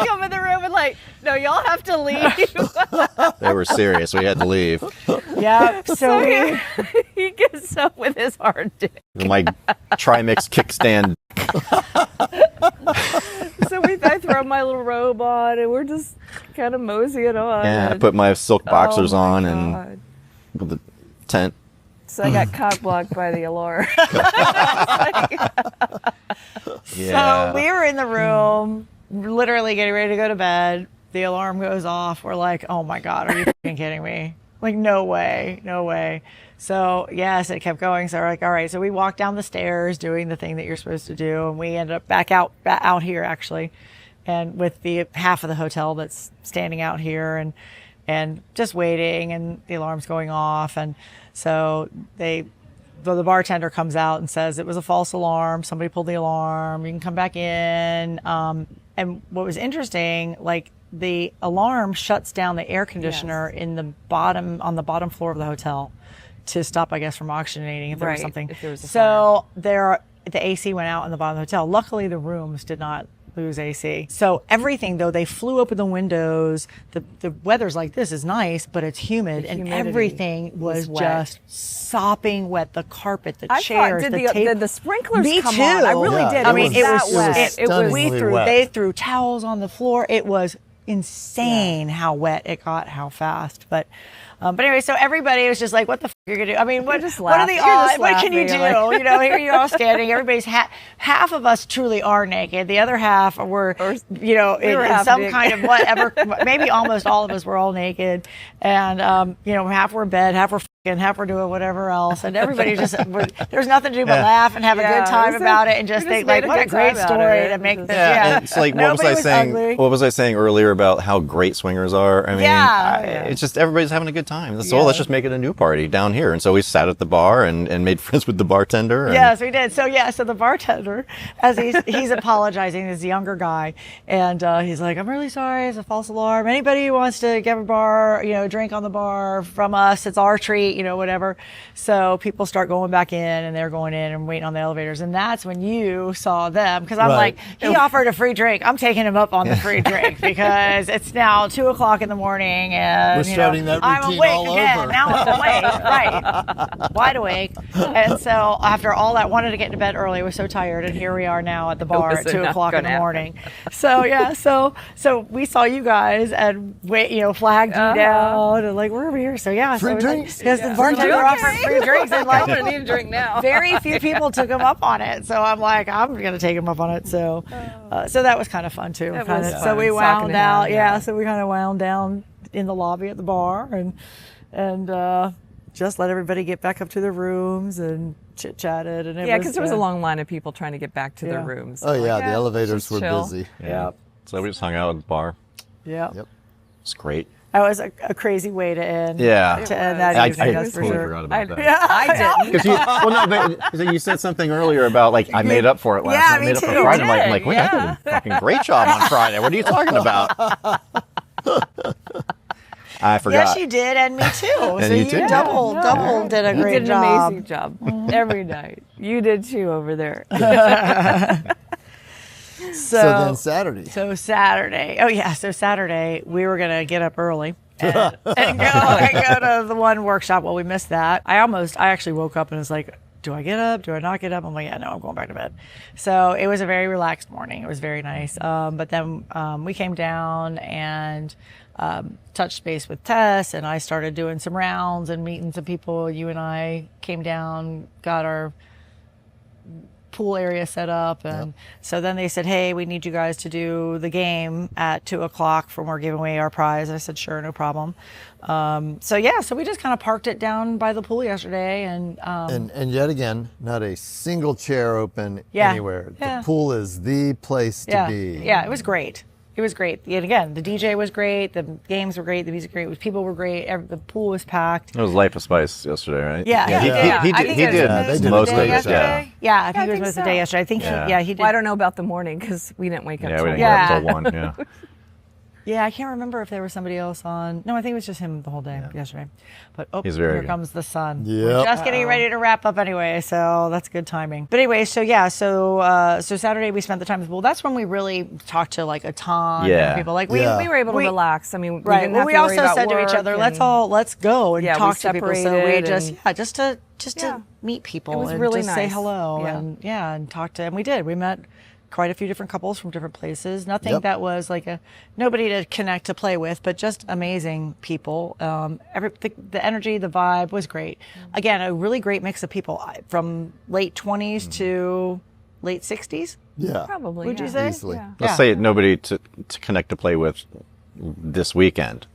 come, in the room and like, no, y'all have to leave. They were serious. We had to leave. Yeah. So we, He gets up with his hard dick. My Trimix kickstand. So I throw my little robe on and we're just kind of moseying on. Yeah, I and- put my silk boxers Oh, on my and God. with the tent. So I got cock blocked by the alarm. Yeah. So we were in the room, literally getting ready to go to bed. The alarm goes off. We're like, oh my God, are you fucking kidding me? Like, no way, no way. So yes, it kept going. So we're like, all right. So we walked down the stairs doing the thing that you're supposed to do. And we ended up back out here actually. And with the half of the hotel that's standing out here and just waiting, and the alarm's going off. And so the bartender comes out and says it was a false alarm. Somebody pulled the alarm. You can come back in. And what was interesting, like the alarm shuts down the air conditioner on the bottom floor of the hotel to stop, I guess, from oxygenating if there was Right, something. if there was a So the AC went out in the bottom of the hotel. Luckily, the rooms did not lose AC. So everything, though, they flew open the windows. The weather's like this is nice, but it's humid, and humidity everything was wet. just sopping wet. The carpet, the I chairs, thought, the did table. the sprinklers Me come too. on? I really Yeah, did. I It mean, was it that was wet. stunningly wet. They threw towels on the floor. It was insane how wet it got, how fast. But anyway, so everybody was just like, "What the f you're gonna do?" I mean, what are the odds? What can you do? laughing, You know, here you're all standing. Everybody's half of us truly are naked. The other half were, you know, were in half some naked. kind of whatever. Maybe almost all of us were all naked, and you know, half were in bed, half were and half were doing whatever else, and everybody just there's nothing to do but laugh and have a good time about it, and just think like, what a great story to make this. And it's like, what was I saying? Ugly. What was I saying earlier about how great swingers are? I mean, it's just everybody's having a good time. So let's just make it a new party down here. And so we sat at the bar and made friends with the bartender. And yes, we did. So so the bartender, as he's apologizing, is a younger guy, and he's like, I'm really sorry, it's a false alarm. Anybody who wants to get a bar, drink on the bar from us, it's our treat, whatever. So people start going back in, and they're going in and waiting on the elevators, and that's when you saw them, because I'm like, he offered a free drink. I'm taking him up on the free drink because it's now 2:00 in the morning, and we're starting that routine I'm awake all again. over. Now I'm awake, right, wide awake. And so after all that, wanted to get to bed early. Was so tired, and here we are now at the bar at 2:00 in the morning. So so we saw you guys and flagged you down and like, we're over here. So free drinks. Because the bartender offered free drinks, and like, I'm gonna need a drink now. very few people took him up on it. So I'm like, I'm gonna take him up on it. So so that was kind of fun too. So we wound out. So we kind of wound down in the lobby at the bar and just let everybody get back up to their rooms and chit-chatted. And because there was a long line of people trying to get back to their rooms. Oh, yeah, the elevators were busy. Yeah. So we just hung out at the bar. Yep. It's great. That was a crazy way to end. Yeah. To end that I evening, that's for totally sure. forgot about that. Yeah, I didn't. Because you said something earlier about, like, I made up for it last night. I made up for Friday. I'm like, wait, I did a fucking great job on Friday. What are you talking about? I forgot. Yes, you did, and me too. And so you too. double did a great You did an job. amazing job every night. You did too over there. So then Saturday. So Saturday we were gonna get up early and go to the one workshop. Well, we missed that. I actually woke up and was like, do I get up? Do I not get up? I'm like, yeah, no, I'm going back to bed. So it was a very relaxed morning. It was very nice. But then we came down and touched base with Tess, and I started doing some rounds and meeting some people. You and I came down, got our pool area set up, and so then they said, hey, we need you guys to do the game at 2:00 when we're giving away our prize. I said, sure, no problem. So we just kind of parked it down by the pool yesterday, and yet again, not a single chair open Yeah. anywhere. Yeah. The pool is the place to be. Yeah, it was great. It was great. And again, the DJ was great, the games were great, the music great, people were great, the pool was packed. It was Life of Spice yesterday, right? Yeah. He did most of it. Yesterday. Yeah, I think he was most of the day yesterday. I think he did. Well, I don't know about the morning because we didn't wake up. Yeah, we didn't Yeah. get up until 1. Yeah. Yeah, I can't remember if there was somebody else on. No, I think it was just him the whole day yesterday. But He's very here good. comes the sun. Yep. We're just getting ready to wrap up anyway, so that's good timing. But anyway, so Saturday we spent the time at the pool. That's when we really talked to like a ton of people. Like we were able to relax. I mean, right. We also said to each other, let's go and talk to people. So we just to meet people. It was and really just say nice. hello and talk to. And we did. We met quite a few different couples from different places. Nothing that was like nobody to connect, to play with, but just amazing people. The energy, the vibe was great. Again, a really great mix of people from late 20s to late 60s. Yeah. Probably. Would you say? Easily. Yeah. Let's say nobody to connect to play with this weekend.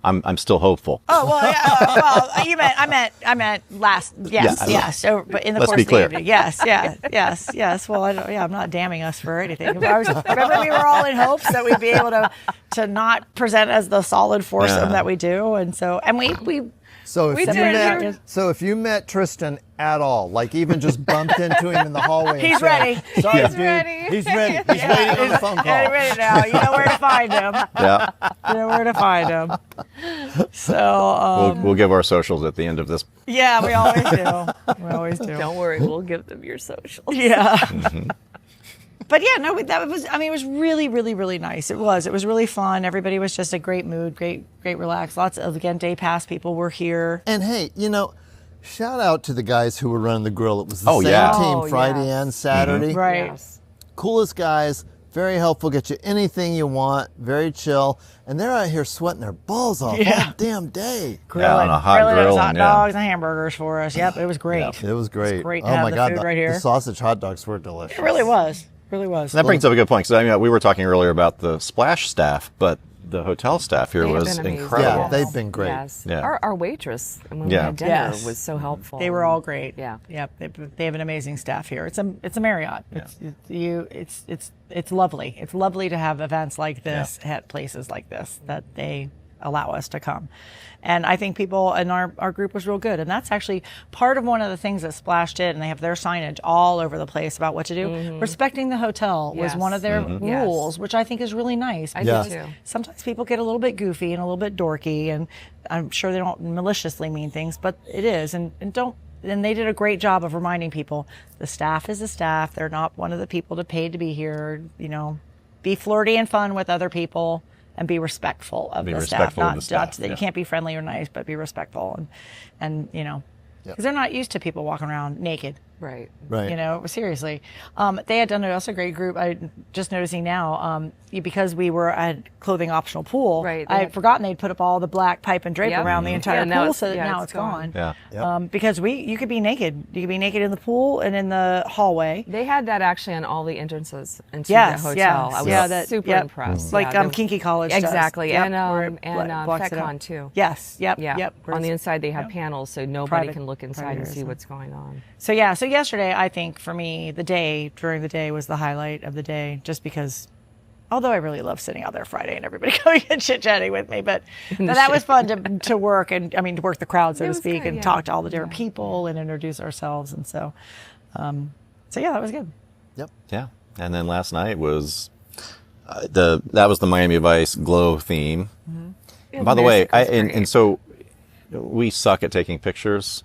I'm still hopeful. Oh well, yeah. Well, I meant last. Yes, yes. So, but in the Let's course be of clear. the evening, yes. Well, I'm not damning us for anything. Remember, we were all in hopes that we'd be able to not present as the solid foursome that we do, and we. So if you met Tristan at all, like even just bumped into him in the hallway, He's and said, ready. Sorry, He's dude. ready. He's ready. He's waiting on the phone call. Get ready now. You know where to find him. Yeah. You know where to find him. So We'll give our socials at the end of this. yeah, we always do. We always do. Don't worry, we'll give them your socials. Yeah. But yeah, no, it was really, really, really nice. It was really fun. Everybody was just a great mood, great relax. Lots of, again, day pass people were here. And hey, shout out to the guys who were running the grill. It was the same team Friday and Saturday. Right. Yes. Coolest guys, very helpful, get you anything you want, very chill. And they're out here sweating their balls off all damn day. On a hot grilling grill. those hot dogs and hamburgers for us. Yep, it was great. It was great. It's great to oh have my the God, food right here. the sausage hot dogs were delicious. It really was. Really was. That brings up a good point. So we were talking earlier about the Splash staff, but the hotel staff here They've was been amazing. incredible. Yeah, they've been great. Yes. Yeah. Our waitress when we Yeah. had dinner Yes. was so helpful. They were all great. Yeah. Yep. They have an amazing staff here. It's a Marriott. It's lovely. It's lovely to have events like this at places like this that they allow us to come. And I think people in our group was real good. And that's actually part of one of the things that Splash did, and they have their signage all over the place about what to do. Respecting the hotel was Yes. one of their rules, which I think is really nice. I Yeah. do too. Sometimes people get a little bit goofy and a little bit dorky, and I'm sure they don't maliciously mean things, but it is. And they did a great job of reminding people the staff is the staff. They're not one of the people to paid to be here. You know, be flirty and fun with other people and be respectful of Be the respectful of staff. the staff, That you can't be friendly or nice, but be respectful and you know, because they're not used to people walking around naked. Right. Right. You know, seriously. They had done also a great group. I just noticing now, because we were at clothing optional pool, Right, they I had- had forgotten they'd put up all the black pipe and drape Yep. around the entire Yeah, now pool, it's- so that yeah, now it's it's gone. Yeah. Yep. Because you could be naked. You could be naked in the pool and in the hallway. They had that actually on all the entrances into Yes, the hotel. yes, I was yeah, that- super yep. impressed. Like Yeah, Kinky College does. exactly, Yep, and where it blocks it FetCon out. too. Yes, yep, Yeah, yep. on the inside they have panels so nobody Private- can look inside private and see areas. what's going on. So yesterday I think for me during the day was the highlight of the day, just because. Although I really love sitting out there Friday and everybody coming and chit chatting with me, but that was fun to work to work the crowd, so It to was speak, good, and yeah. talk to all the different people and introduce ourselves, and so yeah, that was good. Yep. Yeah. And then last night was that was the Miami Vice glow theme. And by the way, music was great. and so we suck at taking pictures.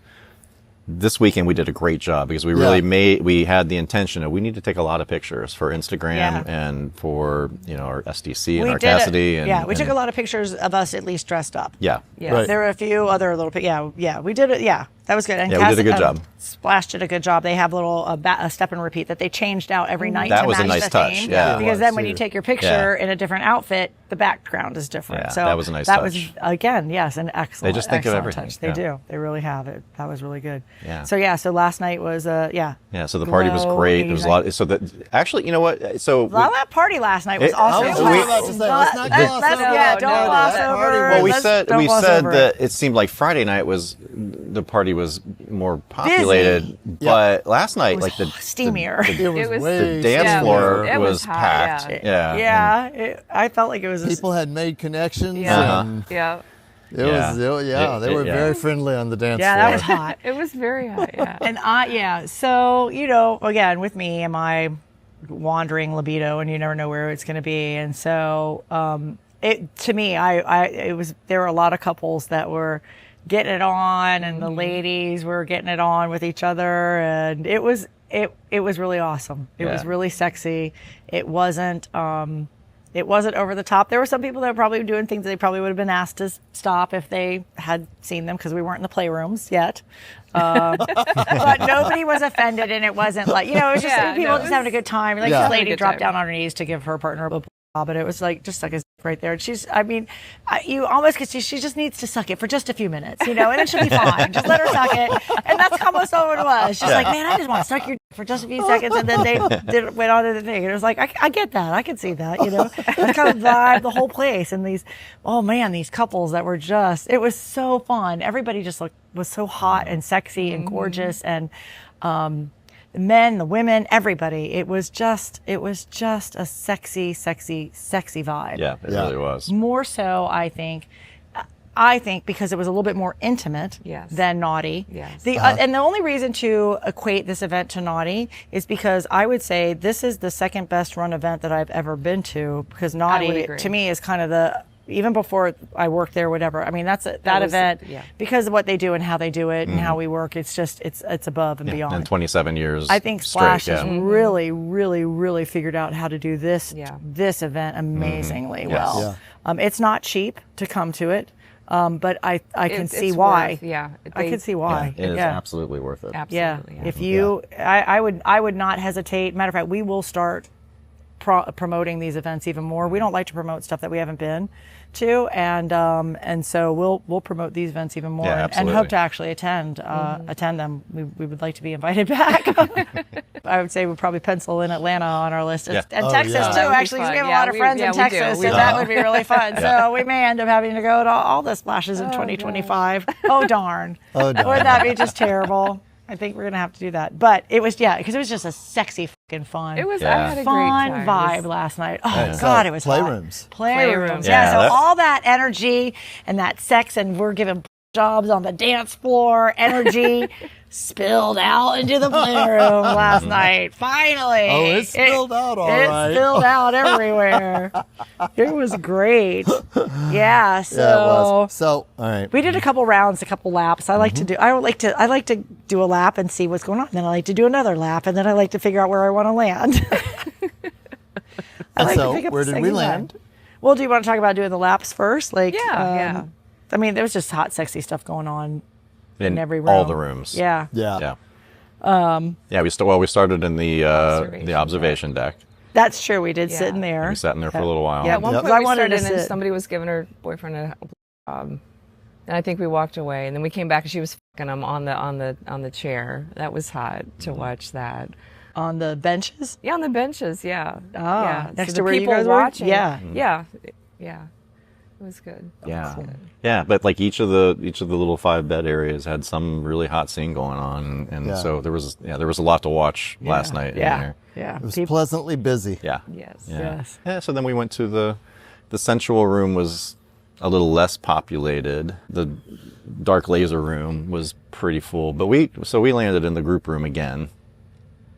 This weekend we did a great job because we really we had the intention of we need to take a lot of pictures for Instagram Yeah. and for our SDC and We our did it. Cassidy. We took a lot of pictures of us at least dressed up. Yeah. Yes. Right. There were a few other little, we did it. Yeah, that was good. And Yeah, we did a good job. Splash did a good job. They have a little a step and repeat that they changed out every night. That to was a match nice the touch, theme. yeah. Because It then was, when you too. take your picture Yeah. in a different outfit, the background is different. Yeah, so that was a nice That touch. was again, yes, an excellent. just think of excellent everything, touch. They yeah. do. They really have it. That was really good. Yeah. So last night was Yeah, so the party was Glow, great. There was a lot. music. So that actually, you know what? So Well, that party last night was I awesome. was just just about to say, let's not gloss over Yeah, that don't party. gloss That over. party well, we was- said don't gloss over that it seemed like Friday night was the party was more populated, but last night, like the steamier. It was, It was- way the dance Yeah, floor it was was hot, packed. yeah. Yeah. I felt like it was. people had made connections. Yeah. And Yeah. it was, they were Yeah. very friendly on the dance Yeah, floor. that was hot. It was very hot. Yeah. And so, again, with me and my wandering libido, and you never know where it's going to be. And so, to me, there were a lot of couples that were getting it on, and the ladies were getting it on with each other. And it was really awesome. It was Yeah. really sexy. It wasn't over the top. There were some people that were probably doing things they probably would have been asked to stop if they had seen them, because we weren't in the playrooms yet. But nobody was offended, and it wasn't like, it was just Yeah, people no, just it having a good time. Like Yeah. this Having a lady good dropped time. down on her knees to give her partner a blah, blah, but it was like just like a right there. And you almost could see she just needs to suck it for just a few minutes, and then she'll be fine. Just let her suck it, and that's almost all it was. She's like, man, I just want to suck your dick for just a few seconds, and then they went on to the thing, and it was like, I get that, I can see that, That's kind of vibe the whole place, and these couples that were it was so fun. Everybody just was so hot and sexy and gorgeous, and the men, the women, everybody. It was just a sexy, sexy, sexy vibe. Yeah, it Yeah. really was. More so, I think because it was a little bit more intimate Yes. than Naughty. Yes. And the only reason to equate this event to Naughty is because I would say this is the second best run event that I've ever been to, because Naughty agree. to me is kind of even before I worked there, whatever. I mean, that was- event, yeah. because of what they do and how they do it and how we work, it's above and beyond. And 27 years. I think Splash straight, has yeah. really, really, really figured out how to do this Yeah. this event amazingly well. Yeah. It's not cheap to come to it, but I can It's see why. worth- I can see why. It is absolutely worth it. Yeah. Absolutely. If you, I would not hesitate. Matter of fact, we will start promoting these events even more. We don't like to promote stuff that we haven't been to, and so we'll promote these events even more, and hope to actually attend them. We would like to be invited back. I would say we'd probably pencil in Atlanta on our list, and Texas too. Actually, 'cause we have a lot of friends in Texas, so that would be really fun. So we may end up having to go to all the splashes in 2025. Oh darn! Wouldn't that be just terrible? I think we're gonna have to do that. But it was because it was just a sexy fucking fun. It was I had a fun great vibe last night. Oh God, it was Playrooms. Playrooms. Yeah, So all that energy and that sex, and we're giving jobs on the dance floor, energy spilled out into the playroom last night. Finally. Oh, it spilled out all right. It spilled out everywhere. It was great. Yeah. So, Yeah, it was. So, all right. we did a couple rounds, a couple laps. I like to do a lap and see what's going on. Then I like to do another lap, and then I like to figure out where I want to land. Where did we land? Well, do you want to talk about doing the laps first? Yeah. I mean, there was just hot, sexy stuff going on in every room. all the rooms. Yeah. Yeah. We started in the observation deck. That's true. We did sit in there. We sat in there for a little while. Yeah, at one point I we wanted started to in and sit. somebody was giving her boyfriend a job. And I think we walked away, and then we came back and she was fucking him on the chair. That was hot to watch that. On the benches? Yeah, on the benches, yeah. Oh, yeah. next So to the where you people guys were? watching. Yeah. Yeah. Yeah. It was good. Yeah, but like each of the little 5-bed areas had some really hot scene going on, and so there was a lot to watch last night in there. Yeah. It was pleasantly busy. Yeah. Yes. Yes. Yeah, so then we went to the sensual room was a little less populated. The dark laser room was pretty full, but we landed in the group room again.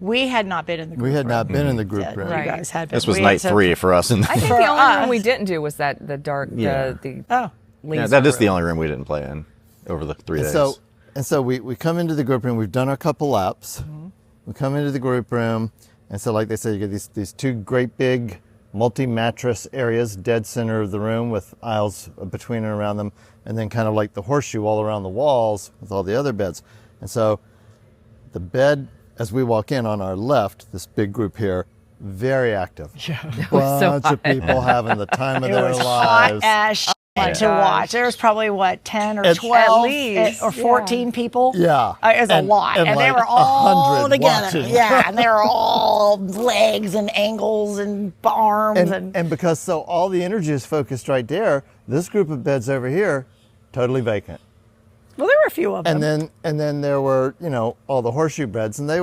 We had not been in the group We had room. not been in the group room. You Right. guys had been. This was We- night so- 3 for us. I think For the only us. room we didn't do was that the dark, Yeah. the Oh. Yeah, laser that is the room. only room we didn't play in over the 3 days. So we come into the group room. We've done a couple laps. We come into the group room, and so like they said, you get these two great big multi-mattress areas, dead center of the room with aisles between and around them, and then kind of like the horseshoe all around the walls with all the other beds. And so the bed, as we walk in on our left, this big group here, very active. Yeah. Bunch of people having the time of It their was hot lives. as shit to gosh. watch. There was probably 10 or At 12 least, or 14 people. Yeah. It was a lot, and they like were all 100 together. watching. Yeah, and they were all legs and ankles and arms And because so all the energy is focused right there, this group of beds over here, totally vacant. well, there were a few of them. And then there were, all the horseshoe beds, and there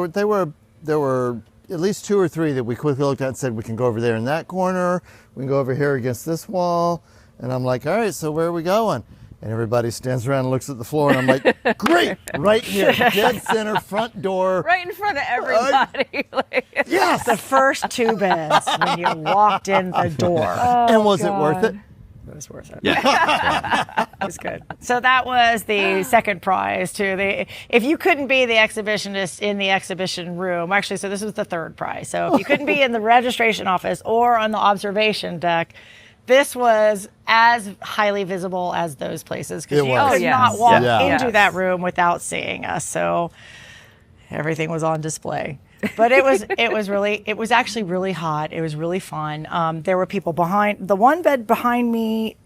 were at least 2 or 3 that we quickly looked at and said, we can go over there in that corner, we can go over here against this wall. And I'm like, all right, so where are we going? And everybody stands around and looks at the floor, and I'm like, great, right here, dead center, front door. right in front of everybody. Yes. The first 2 beds when you walked in the door. And was it worth it? It was worth it. yeah. It was good. So that was the second prize to if you couldn't be the exhibitionist in the exhibition room, actually, so this was the third prize. So if you couldn't be in the registration office or on the observation deck, this was as highly visible as those places, because It you was. could yes. not walk Yeah. into Yes. that room without seeing us. So everything was on display. But it was actually really hot. It was really fun. There were people behind the one bed behind me.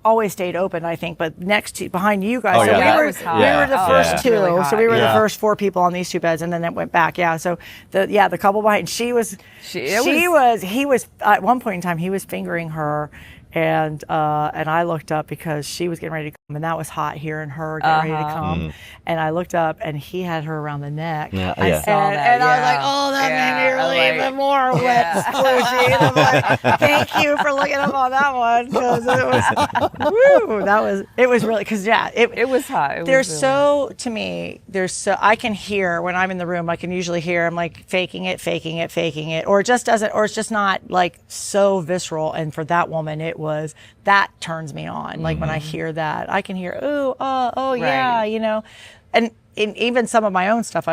Always stayed open, I think, but behind you guys. Oh, so yeah, we that were, was hot. we were the Yeah. first Yeah. 2. Really hot. So we were Yeah. the first 4 people on these 2 beds, and then it went back. Yeah. So the couple behind, he was at one point in time, he was fingering her, and I looked up because she was getting ready to come, and that was hot hearing her getting ready to come. And I looked up, and he had her around the neck. Yeah, I yeah. saw that, and I was like, yeah. oh, that made me Yeah, really like- even more wet and squishy. And I'm like, thank you for looking up on that one, because it was really, because It was hot. It was there's really so, to me, I can hear when I'm in the room, I can usually hear, I'm like faking it, or it just doesn't, or it's just not like so visceral. And for that woman, that turns me on. Like when I hear that, I can hear, oh yeah, Right. and even some of my own stuff,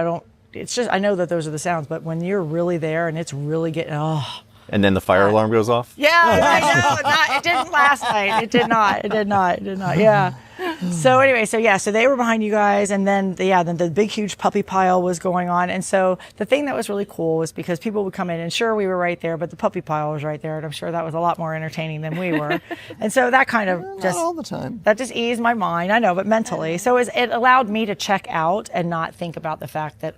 it's just, I know that those are the sounds, but when you're really there and it's really getting, And then the fire alarm goes off. yeah, I know. It didn't last night. It did not. Yeah. So anyway, so they were behind you guys, and then the big huge puppy pile was going on. And so the thing that was really cool was because people would come in, and sure, we were right there, but the puppy pile was right there, and I'm sure that was a lot more entertaining than we were. And so that kind of Not all the time. that just eased my mind. I know, but mentally, so it allowed me to check out and not think about the fact that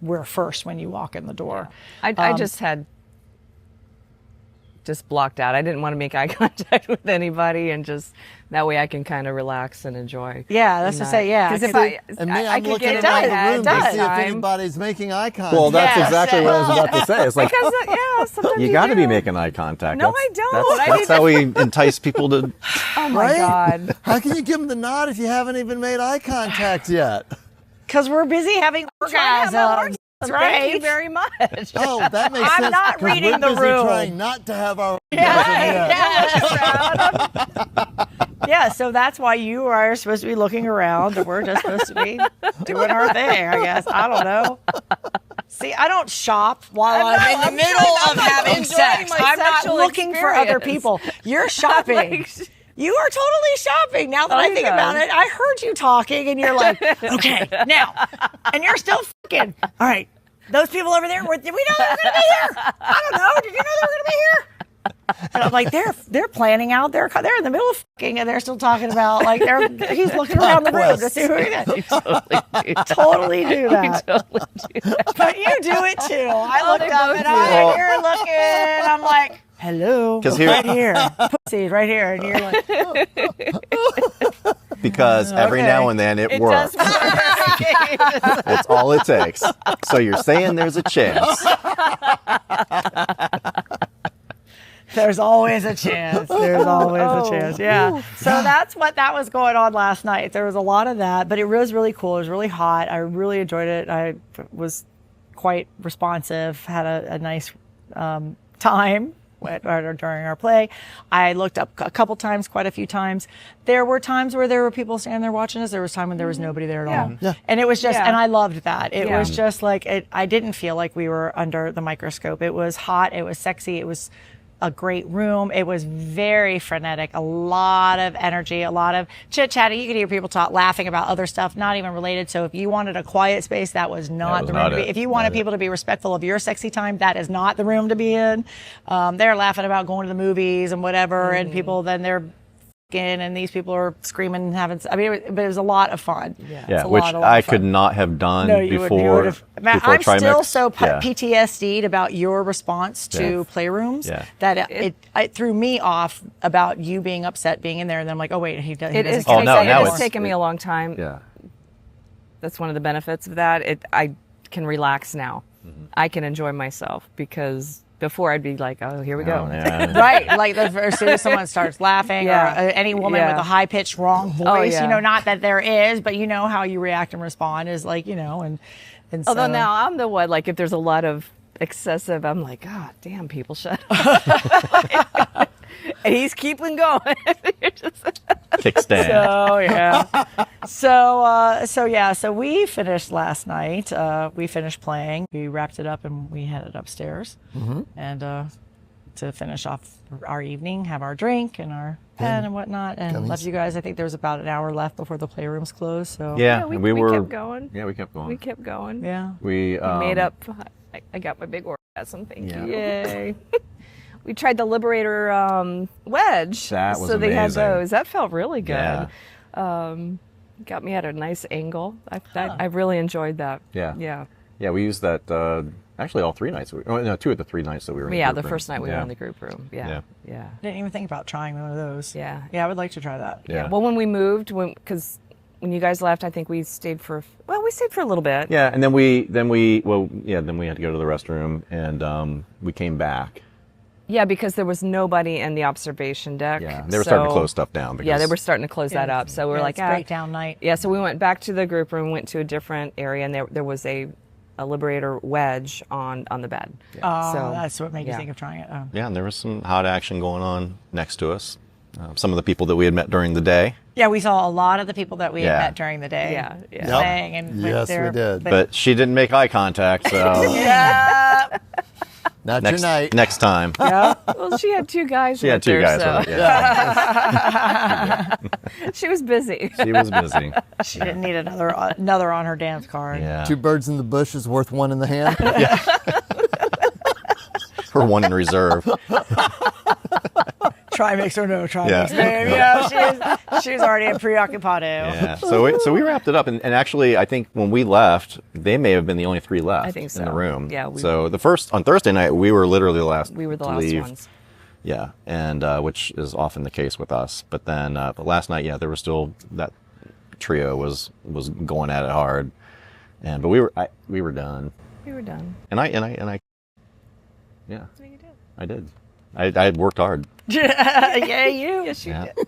we're first when you walk in the door. I just had blocked out. I didn't want to make eye contact with anybody, and just that way I can kind of relax and enjoy. Yeah, that's to say, yeah. Because if I'm looking get around it the room to does. see if anybody's making eye contact. Well, that's Yes. exactly what I was about to say. It's like, because sometimes you got to be do. making eye contact. No, I don't. That's how we entice people to. Oh my Right? God. How can you give them the nod if you haven't even made eye contact yet? Because we're busy having orgasms. That's right. Thank you very much. Oh, that makes I'm sense. not 'cause reading we're the busy room. trying not to have our Yeah, so that's why you are supposed to be looking around, and we're just supposed to be doing our thing, I guess. I don't know. See, I don't shop while I'm in the middle of having enjoying sex. my I'm not sexual looking for other experience. people. You're shopping. You are totally shopping. Now that I think about it, I heard you talking, and you're like, okay, now, and you're still fucking. All right, those people over there, did we know they were going to be here? I don't know. Did you know they were going to be here? And I'm like, they're planning out. They're in the middle of fucking, and they're still talking about like he's looking around the room to see who it is. Totally do that. But you do it too. I looked up and you're looking. I'm like, hello, 'Cause here- right here, pussy, right here, and you're like, Because every now and then it works. That's all it takes. So you're saying there's a chance. there's always a chance. There's always a chance. Yeah. So that was going on last night. There was a lot of that, but it was really cool. It was really hot. I really enjoyed it. I was quite responsive, had a nice time during our play. I looked up a couple times, quite a few times. There were times where there were people standing there watching us. There was time when there was nobody there at all. Yeah. And it was just, and I loved that. It Yeah. was just like, I didn't feel like we were under the microscope. It was hot. It was sexy. It was a great room. It was very frenetic, a lot of energy, a lot of chit-chatting. You could hear people laughing about other stuff, not even related. So if you wanted a quiet space, that was not the room to be. If you wanted people to be respectful of your sexy time, that is not the room to be in. They're laughing about going to the movies and whatever, and people then they're and these people are screaming and having. I mean, but it was a lot of fun. Yeah, which I could not have done before. I'm Trimix. still so PTSD'd about your response to Playrooms that it threw me off about you being upset being in there, and then I'm like, oh wait, he doesn't. It is. care now It has it's- taken me a long time. Yeah. That's one of the benefits of that. I can relax now. I can enjoy myself because before I'd be like, oh, here we go. Yeah. Right, like as soon as someone starts laughing, or any woman with a high-pitched wrong voice, not that there is, but you know how you react and respond is like, and Although so, now I'm the one, like if there's a lot of excessive, I'm like, God damn, people shut up. And he's keeping going. Kickstand. So we finished last night. We finished playing. We wrapped it up and we headed upstairs, and to finish off our evening, have our drink and our pen and whatnot, and left you guys. I think there was about an hour left before the playrooms closed. So Yeah, we were. kept going. Yeah, we kept going. We kept going. yeah. We Made up. I got my big orgasm. Thank you. Yay. We tried the Liberator wedge. That was so they had amazing. those. That felt really good. Yeah. Got me at a nice angle. I really enjoyed that. Yeah. Yeah. Yeah, we used that actually all 3 nights. 2 of the 3 nights that we were in Yeah, the the group first room. night we were in the group room. Yeah. Didn't even think about trying one of those. Yeah. Yeah, I would like to try that. Yeah. Well, when we moved, because when you guys left, I think we stayed for a little bit. Yeah, and then we had to go to the restroom, and we came back. Yeah, because there was nobody in the observation deck. Yeah, they were starting to close stuff down. Because, Yeah, they were starting to close that up. So we're like, it's breakdown night. Yeah, so we went back to the group room, went to a different area, and there was a Liberator wedge on the bed. Oh, So, that's what made you think of trying it. Oh. Yeah, and there was some hot action going on next to us. Some of the people that we had met during the day. Yeah, we saw a lot of the people that we had Yeah. met during the day. Yeah. Yep. Saying and Yes, we did. But she didn't make eye contact, so Yeah. Not your night. Next time. Yeah. Well, she had two guys. She had with two her, guys so with her. Yeah. she was busy. She was busy. She didn't need another on her dance card. Yeah. 2 birds in the bush is worth 1 in the hand. Her 1 in reserve. Try mix or no try Yeah. mix, babe. You know, she was already preoccupied. Yeah. So we wrapped it up, and actually, I think when we left, they may have been the only 3 left I think so. in the room. Yeah, So on Thursday night, we were literally the last. We were the to last leave. ones. Yeah, and which is often the case with us. But then the last night, there was still that trio was going at it hard, but we were done. We were done. And I yeah, Yeah, you did. I did. I had worked hard. Yeah, you. Yes, you Yeah. did.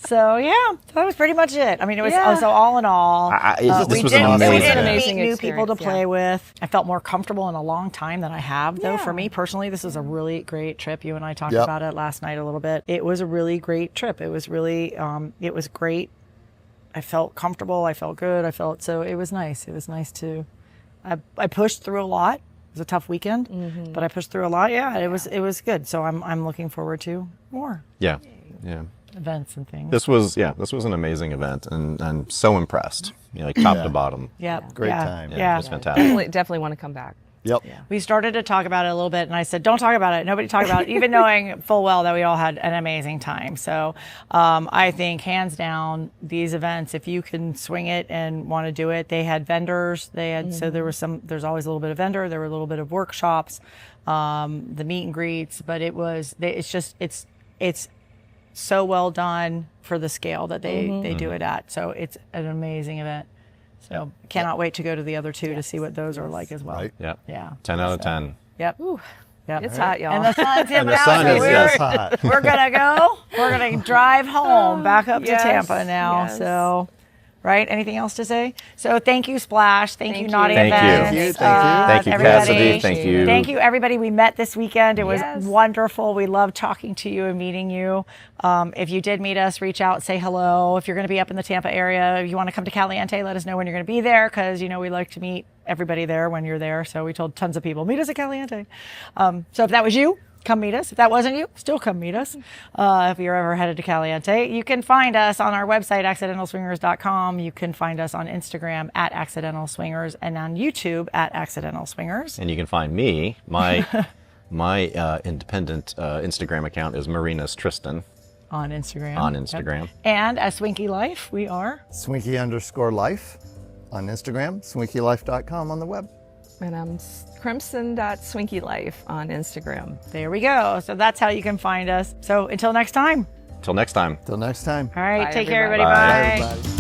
So yeah, that was pretty much it. I mean, it was Yeah. so all in all, This we was didn't, an we amazing didn't event. meet Amazing new people to experience, play yeah. with. I felt more comfortable in a long time than I have, though. For Yeah. me personally, this was a really great trip. You and I talked Yep. about it last night a little bit. It was a really great trip. It was really, it was great. I felt comfortable. I felt good. It was nice. It was nice to. I pushed through a lot. It was a tough weekend, but I pushed through a lot. Yeah, it was good. So I'm looking forward to more Yeah. events and things. This was an amazing event, and I'm so impressed. Like top to bottom. Yep. Great yeah. time. Yeah. It was fantastic. Definitely want to come back. Yep. We started to talk about it a little bit, and I said, don't talk about it. Nobody talk about it, even knowing full well that we all had an amazing time. So I think, hands down, these events, if you can swing it and want to do it, they had vendors. So there's always a little bit of vendor. There were a little bit of workshops, the meet and greets, but it's so well done for the scale that they do it at. So it's an amazing event. So cannot wait to go to the other 2 to see what those are like as well. Right. Yeah. Yeah. 10 out of 10. Yep. Yep. It's hot, y'all. And the sun's And the out, sun so is, we're- yes. Hot. We're gonna go. We're gonna drive home back up to Yes, Tampa now. yes. So, right? Anything else to say? So, thank you, Splash. Thank you, Thank Naughty you. Thank you. Events. Thank you, everybody. Cassidy. Thank you. Thank you, everybody. We met this weekend. It was Yes. wonderful. We loved talking to you and meeting you. If you did meet us, reach out, say hello. If you're going to be up in the Tampa area, if you want to come to Caliente, let us know when you're going to be there, because we like to meet everybody there when you're there. So we told tons of people, meet us at Caliente. So if that was you, come meet us. If that wasn't you, still come meet us. If you're ever headed to Caliente, you can find us on our website, accidentalswingers.com. You can find us on Instagram at Accidental Swingers, and on YouTube at Accidental Swingers. And you can find me. My independent Instagram account is Myrina's Tristan On Instagram. on Yep. Instagram. And at Swinky Life, we are. Swinky_life on Instagram, swinkylife.com on the web. And I'm crimson.swinkylife on Instagram. There we go. So that's how you can find us. So until next time. Till next time. Till next time. All right. Bye, Take care, everybody. everybody. Bye. Bye. Everybody.